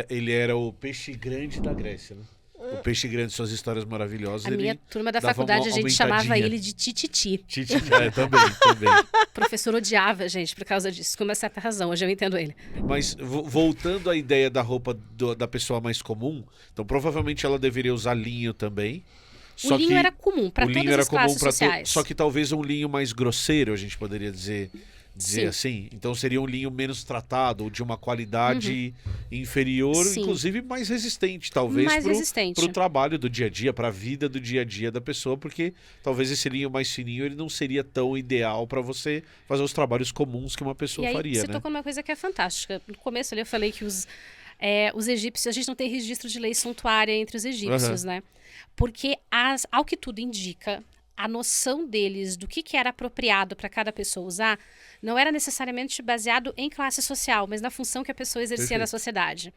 Ele era o peixe grande da Grécia, né? O Peixe Grande, suas histórias maravilhosas. A minha turma da dava faculdade, uma a gente chamava aumentadinha. ele de Tititi. Também. O professor odiava a gente por causa disso, com uma certa razão. Hoje eu entendo ele. Mas voltando à ideia da roupa da pessoa mais comum, então provavelmente ela deveria usar linho também. O linho era comum para o linho todas era as comum classes pra sociais. só que talvez um linho mais grosseiro, a gente poderia dizer Sim. assim. Então seria um linho menos tratado, ou de uma qualidade inferior, Sim. inclusive mais resistente, talvez Mais resistente. pro trabalho do dia a dia, para a vida do dia a dia da pessoa, porque talvez esse linho mais fininho ele não seria tão ideal para você fazer os trabalhos comuns que uma pessoa E aí, faria, você né? tocou numa coisa que é fantástica. No começo ali eu falei que os egípcios, a gente não tem registro de lei suntuária entre os egípcios, né? Porque, ao que tudo indica, a noção deles do que era apropriado para cada pessoa usar não era necessariamente baseado em classe social, mas na função que a pessoa exercia na sociedade.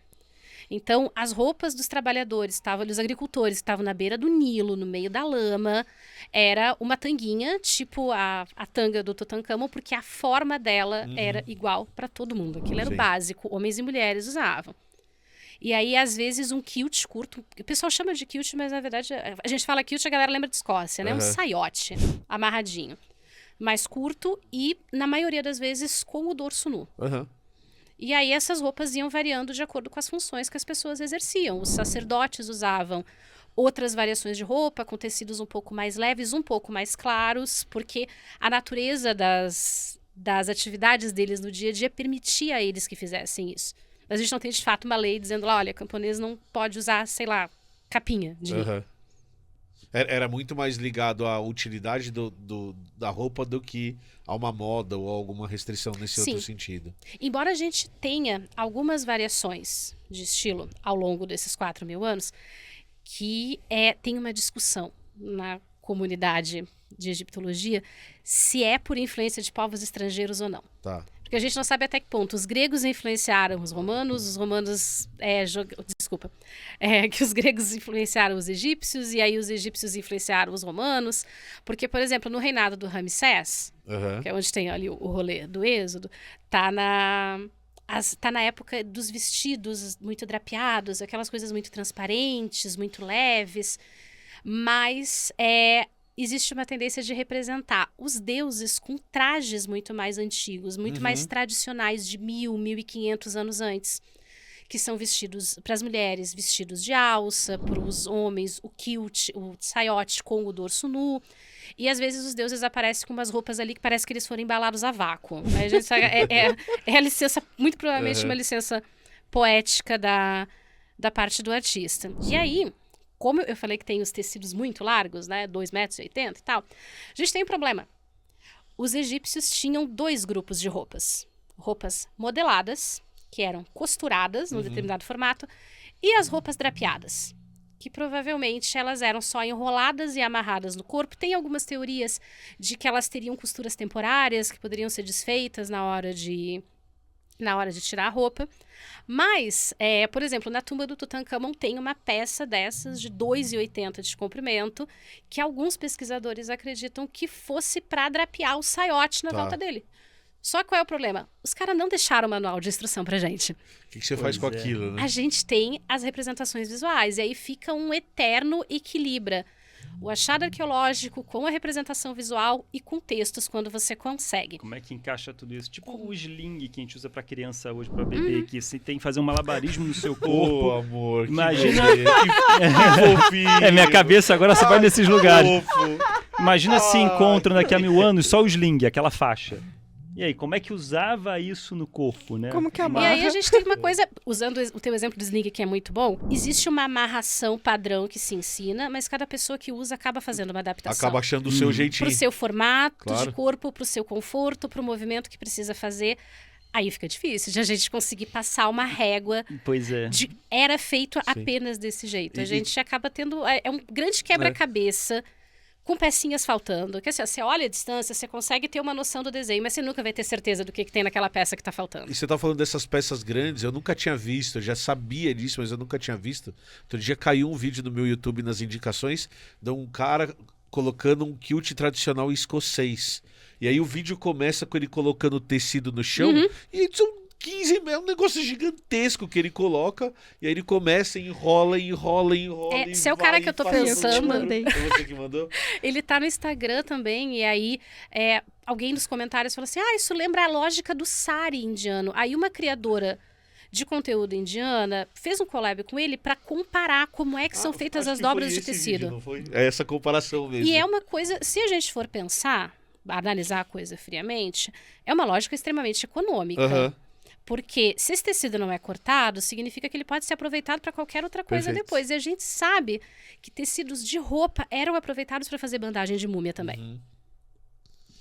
Então, as roupas dos trabalhadores, dos agricultores que estavam na beira do Nilo, no meio da lama, era uma tanguinha, tipo a tanga do Tutankhamon, porque a forma dela era igual para todo mundo. Aquilo era o Sim. básico, homens e mulheres usavam. E aí, às vezes, um kilt curto. O pessoal chama de kilt, mas na verdade, a gente fala kilt, a galera lembra de Escócia, né? Um saiote amarradinho. Mais curto e, na maioria das vezes, com o dorso nu. E aí, essas roupas iam variando de acordo com as funções que as pessoas exerciam. Os sacerdotes usavam outras variações de roupa, com tecidos um pouco mais leves, um pouco mais claros, porque a natureza das atividades deles no dia a dia permitia a eles que fizessem isso. Mas a gente não tem, de fato, uma lei dizendo lá, olha, camponês não pode usar, sei lá, capinha de linho. Era muito mais ligado à utilidade da roupa do que a uma moda ou alguma restrição nesse outro sentido. Embora a gente tenha algumas variações de estilo ao longo desses 4.000 anos, que tem uma discussão na comunidade de egiptologia se é por influência de povos estrangeiros ou não. Tá. Porque a gente não sabe até que ponto os gregos influenciaram os romanos que os gregos influenciaram os egípcios e aí os egípcios influenciaram os romanos. Porque, por exemplo, no reinado do Ramsés, que é onde tem ali o rolê do Êxodo, tá na época dos vestidos muito drapeados, aquelas coisas muito transparentes, muito leves, mas existe uma tendência de representar os deuses com trajes muito mais antigos, muito mais tradicionais, de 1.500 anos antes, que são vestidos para as mulheres, vestidos de alça, para os homens, o kilt, o saiote com o dorso nu. E às vezes os deuses aparecem com umas roupas ali que parece que eles foram embalados a vácuo. A gente sabe, é a licença, muito provavelmente uma licença poética da parte do artista. E aí, como eu falei que tem os tecidos muito largos, né, 2,80 metros e tal, a gente tem um problema. Os egípcios tinham 2 grupos de roupas. Roupas modeladas, que eram costuradas num determinado formato, e as roupas drapeadas, que provavelmente elas eram só enroladas e amarradas no corpo. Tem algumas teorias de que elas teriam costuras temporárias, que poderiam ser desfeitas na hora de tirar a roupa. Mas, por exemplo, na tumba do Tutankhamon tem uma peça dessas de 2,80 de comprimento, que alguns pesquisadores acreditam que fosse para drapear o saiote na volta dele. Só que qual é o problema? Os caras não deixaram o manual de instrução pra gente. O que você faz com aquilo, né? A gente tem as representações visuais, e aí fica um eterno equilíbrio. O achado arqueológico com a representação visual e com textos, quando você consegue. Como é que encaixa tudo isso? Tipo o sling que a gente usa pra criança hoje, pra bebê, que você tem que fazer um malabarismo no seu corpo. Amor, Imagina. que fofinho. Minha cabeça agora só vai nesses lugares. Fofo. Imagina se encontram daqui a 1000 anos só o sling, aquela faixa. E aí, como é que usava isso no corpo, né? Como que E amarra? aí a gente tem uma coisa, usando o teu exemplo do sling, que é muito bom, existe uma amarração padrão que se ensina, mas cada pessoa que usa acaba fazendo uma adaptação. Acaba achando o seu jeitinho. Pro seu formato Claro. de corpo, pro seu conforto, pro movimento que precisa fazer. Aí fica difícil de a gente conseguir passar uma régua Pois é. de era feito apenas desse jeito. A gente acaba tendo... É um grande quebra-cabeça com pecinhas faltando. Que assim, você olha a distância, você consegue ter uma noção do desenho, mas você nunca vai ter certeza do que tem naquela peça que tá faltando. E você tá falando dessas peças grandes, eu nunca tinha visto, eu já sabia disso, mas eu nunca tinha visto. Outro dia caiu um vídeo no meu YouTube nas indicações de um cara colocando um kilt tradicional escocês. E aí o vídeo começa com ele colocando o tecido no chão e são 15 metros, é um negócio gigantesco que ele coloca, e aí ele começa, enrola. E se é o cara que eu tô pensando. mandei. Foi você que mandou? Ele tá no Instagram também, e aí alguém nos comentários falou assim, isso lembra a lógica do sari indiano. Aí uma criadora de conteúdo indiana fez um collab com ele para comparar como é que são feitas as dobras de tecido. Vídeo, não foi? É essa comparação mesmo. E é uma coisa, se a gente for pensar, analisar a coisa friamente, é uma lógica extremamente econômica. Aham. Porque se esse tecido não é cortado, significa que ele pode ser aproveitado para qualquer outra coisa Perfeito. depois. E a gente sabe que tecidos de roupa eram aproveitados para fazer bandagem de múmia também.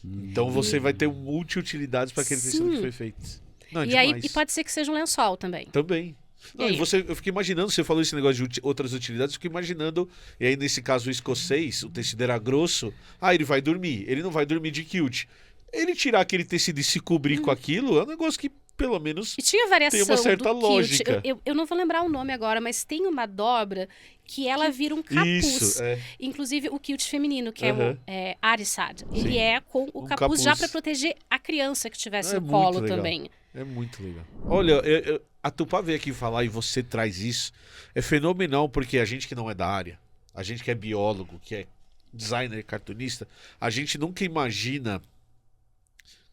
Então você vai ter multi-utilidades para aquele tecido que foi feito. Não, é E aí demais. pode ser que seja um lençol também. Também. Não, aí? eu fiquei imaginando, você falou esse negócio de outras utilidades, eu fiquei imaginando, e aí nesse caso o escocês, o tecido era grosso, ele vai dormir, ele não vai dormir de kilt. Ele tirar aquele tecido e se cobrir com aquilo é um negócio que, pelo menos, E tinha variação tem uma certa do lógica. kilt. Eu não vou lembrar o nome agora, mas tem uma dobra que ela vira um capuz. Isso, é. Inclusive o kilt feminino, que é Aham. o Arisad. Ele Sim. é com o Um capuz já capuz. para proteger a criança que tivesse É no muito colo legal. também. É muito legal. Olha, a Tupá veio aqui falar e você traz isso, é fenomenal, porque a gente que não é da área, a gente que é biólogo, que é designer, cartunista, a gente nunca imagina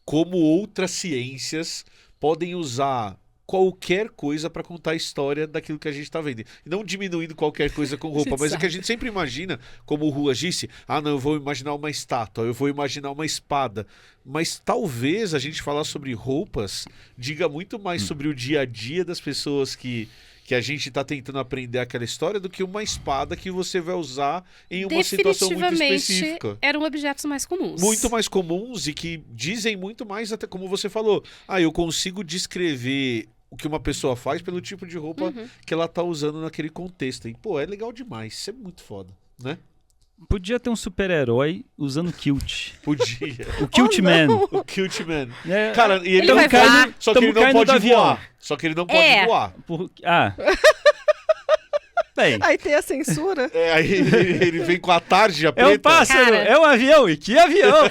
como outras ciências podem usar qualquer coisa para contar a história daquilo que a gente está vendo. E não diminuindo qualquer coisa com roupa, mas é que a gente sempre imagina, como o Ruas disse, não, eu vou imaginar uma estátua, eu vou imaginar uma espada. Mas talvez a gente falar sobre roupas diga muito mais sobre o dia a dia das pessoas que a gente está tentando aprender aquela história do que uma espada que você vai usar em uma situação muito específica. Eram objetos mais comuns. Muito mais comuns e que dizem muito mais, até como você falou. Eu consigo descrever o que uma pessoa faz pelo tipo de roupa que ela tá usando naquele contexto. E, é legal demais. Isso é muito foda, né? Podia ter um super-herói usando kilt. Podia. O Kilt Man. O Kilt Man. É, Cara, e ele Ele vai não cai voar. no- Só que ele Tamo não caindo pode do avião. voar. Só que ele não pode É. voar. Bem, Aí tem a censura. Aí ele vem com a tarja é preta. um pássaro, Cara. é um avião. E que avião?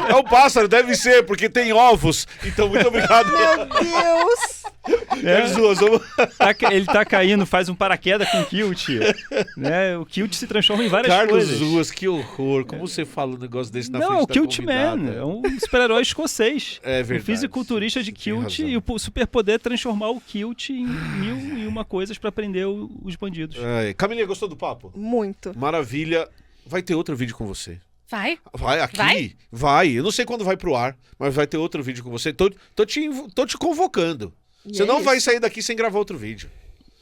É um pássaro, deve ser, porque tem ovos. Então, muito obrigado. Meu Deus! Eles duas, vamos... Ele tá caindo, faz um paraquedas com kilt. Né? O kilt se transforma em várias Carlos coisas. Ruas, que horror. Como você fala um negócio desse na Não, é frente o da Kilt convidada? Man. É um super-herói escocês. É verdade. Um fisiculturista de Você tem kilt razão. e o superpoder é transformar o kilt em 1001 coisas pra prender os bandidos. Camilinha, gostou do papo? Muito. Maravilha. Vai ter outro vídeo com você. Vai? Vai aqui? Vai? Vai. Eu não sei quando vai pro ar, mas vai ter outro vídeo com você. Tô te convocando. E Você é não isso. vai sair daqui sem gravar outro vídeo.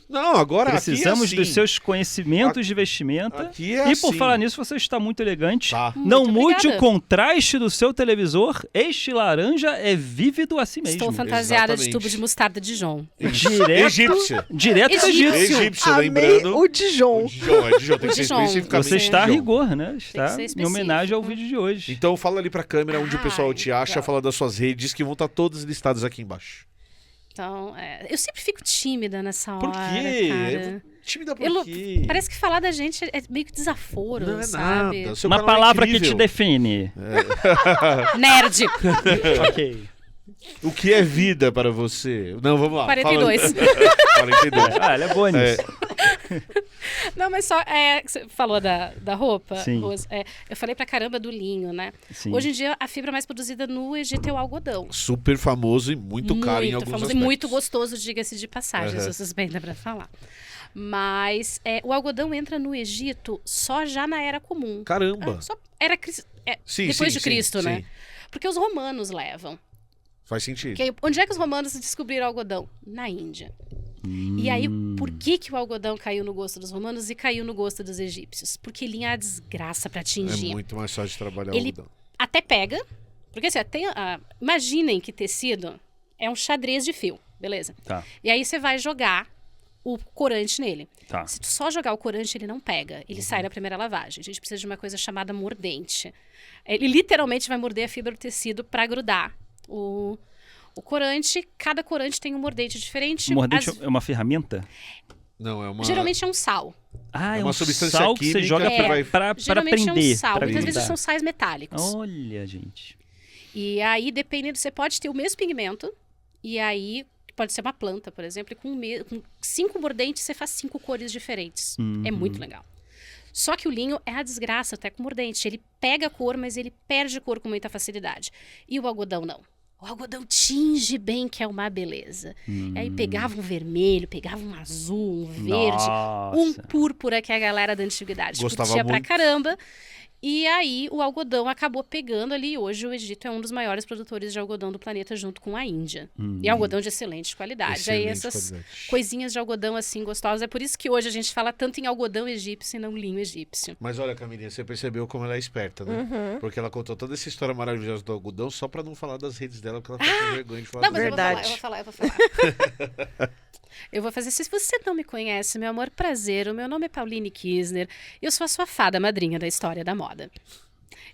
Não, agora Precisamos aqui é dos assim. seus conhecimentos de vestimenta. Aqui é E por assim. falar nisso, você está muito elegante. Tá. Não Muito mude obrigada. o contraste do seu televisor. Este laranja é vívido assim mesmo. Estou fantasiada de Exatamente. tubo de mostarda Dijon. Direto, Egípcia. direto do Egito. Egípcia, Amei lembrando. o Dijon. Dijon, tem que ser Dijon. especificamente Você está a Dijon. rigor, né? que Está ser em específico. Tá homenagem ao vídeo de hoje. Então fala ali pra câmera onde o pessoal te acha, legal. fala das suas redes, que vão estar todas listadas aqui embaixo. Então, eu sempre fico tímida nessa hora, Por quê? cara. Tímida por Eu- quê? Parece que falar da gente é meio que desaforo, Não é sabe? nada. Seu Uma canal é palavra que incrível. te define. Nerd. Ok. O que é vida para você? Não, vamos lá. 42. Fala. 42. Ah, ela é boa nisso. Não, mas só, você falou da roupa, Sim. Rose, eu falei pra caramba do linho, né? Sim. Hoje em dia, a fibra mais produzida no Egito é o algodão. Super famoso e muito caro em alguns famoso aspectos. e muito gostoso, diga-se de passagem, Aham. se suspeita pra falar. Mas o algodão entra no Egito só já na Era Comum. Caramba. Só era Sim, depois sim, de Cristo, sim, né? sim. Porque os romanos levam. Faz sentido. Porque onde é que os romanos descobriram o algodão? Na Índia. E aí, por que o algodão caiu no gosto dos romanos e caiu no gosto dos egípcios? Porque linha é a desgraça pra É atingir. muito mais fácil de trabalhar Ele- algodão. Até pega, porque assim, imaginem que tecido é um xadrez de fio, beleza? Tá, E aí você vai jogar o corante nele. tá. Se tu só jogar o corante, ele não pega. Ele sai na primeira lavagem. A gente precisa de uma coisa chamada mordente. Ele literalmente vai morder a fibra do tecido para grudar o corante. Cada corante tem um mordente diferente. Mordente é uma ferramenta? Não, é uma... Geralmente é um sal. Ah, É é uma um substância sal que você química joga que vai- pra Geralmente prender. é um sal. pra Muitas vezes grudar. são sais metálicos. Olha, gente. E aí, dependendo, você pode ter o mesmo pigmento E aí, pode ser uma planta, por exemplo, e com 5 mordentes você faz 5 cores diferentes. É muito legal. Só que o linho é a desgraça até com mordente. Ele pega a cor, mas ele perde cor com muita facilidade. E o algodão não. O algodão tinge bem, que é uma beleza. E aí pegava um vermelho, pegava um azul, um verde, um Nossa. púrpura, que é a galera da antiguidade Gostava curtia pra muito. caramba. E aí o algodão acabou pegando ali. Hoje o Egito é um dos maiores produtores de algodão do planeta, junto com a Índia. E algodão de excelente qualidade. Aí Excelente essas qualidade. coisinhas de algodão assim gostosas. É por isso que hoje a gente fala tanto em algodão egípcio e não linho egípcio. Mas olha, Camilinha, você percebeu como ela é esperta, né? Porque ela contou toda essa história maravilhosa do algodão só pra não falar das redes dela, porque ela tá com vergonha de falar Não, das mas Verdade. eu vou falar. Eu vou fazer. Se você não me conhece, meu amor, prazer. O meu nome é Pauline Kisner. Eu sou a sua fada madrinha da história da moda.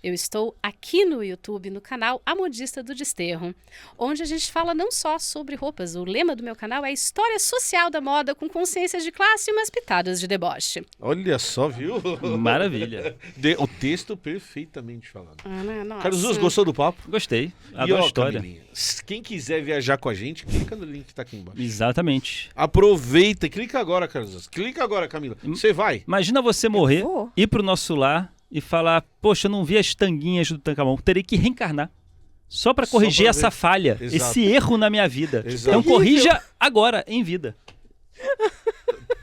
Eu estou aqui no YouTube, no canal A Modista do Desterro, onde a gente fala não só sobre roupas. O lema do meu canal é História Social da Moda com consciência de classe e umas pitadas de deboche. Olha só, viu? Maravilha. O texto perfeitamente falado. Né? Nossa. Carlos Zuz, gostou do papo? Gostei. E Adoro ó, a história. Camilinha, quem quiser viajar com a gente, clica no link que tá aqui embaixo. Exatamente. Aproveita, clica agora, Carlos Zuz. Clica agora, Camila. Você vai. Imagina você morrer, vou. ir pro nosso lar e falar, poxa, eu não vi as tanguinhas do Tancamão. Terei que reencarnar. Só pra Só corrigir pra essa ver. falha, Exato. esse erro na minha vida. Exato. Então corrija agora, em vida.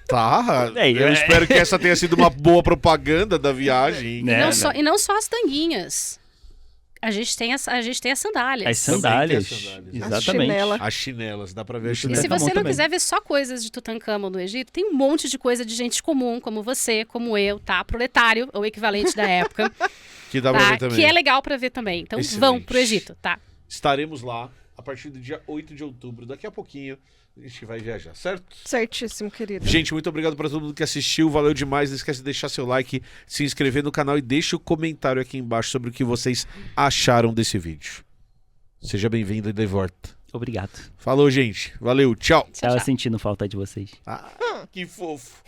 Tá. É, Eu é. espero que essa tenha sido uma boa propaganda da viagem. Né? E não só as tanguinhas. A gente tem as sandálias. As sandálias. Também tem as sandálias. Exatamente. chinela. As chinelas, dá pra ver as E chinelas. se Tutankhamon você não também. quiser ver só coisas de Tutankhamon no Egito, tem um monte de coisa de gente comum, como você, como eu, tá? Proletário, ou equivalente da época, Que dá pra tá? ver também. Que é legal pra ver também. Então Excelente. vão pro Egito, tá? Estaremos lá a partir do dia 8 de outubro. Daqui a pouquinho a gente vai viajar, certo? Certíssimo, querido. Gente, muito obrigado para todo mundo que assistiu. Valeu demais. Não esquece de deixar seu like, se inscrever no canal e deixa o comentário aqui embaixo sobre o que vocês acharam desse vídeo. Seja bem-vindo e de volta. Obrigado. Falou, gente. Valeu. Tchau. Tchau, Tava tchau. sentindo falta de vocês. Ah, que fofo.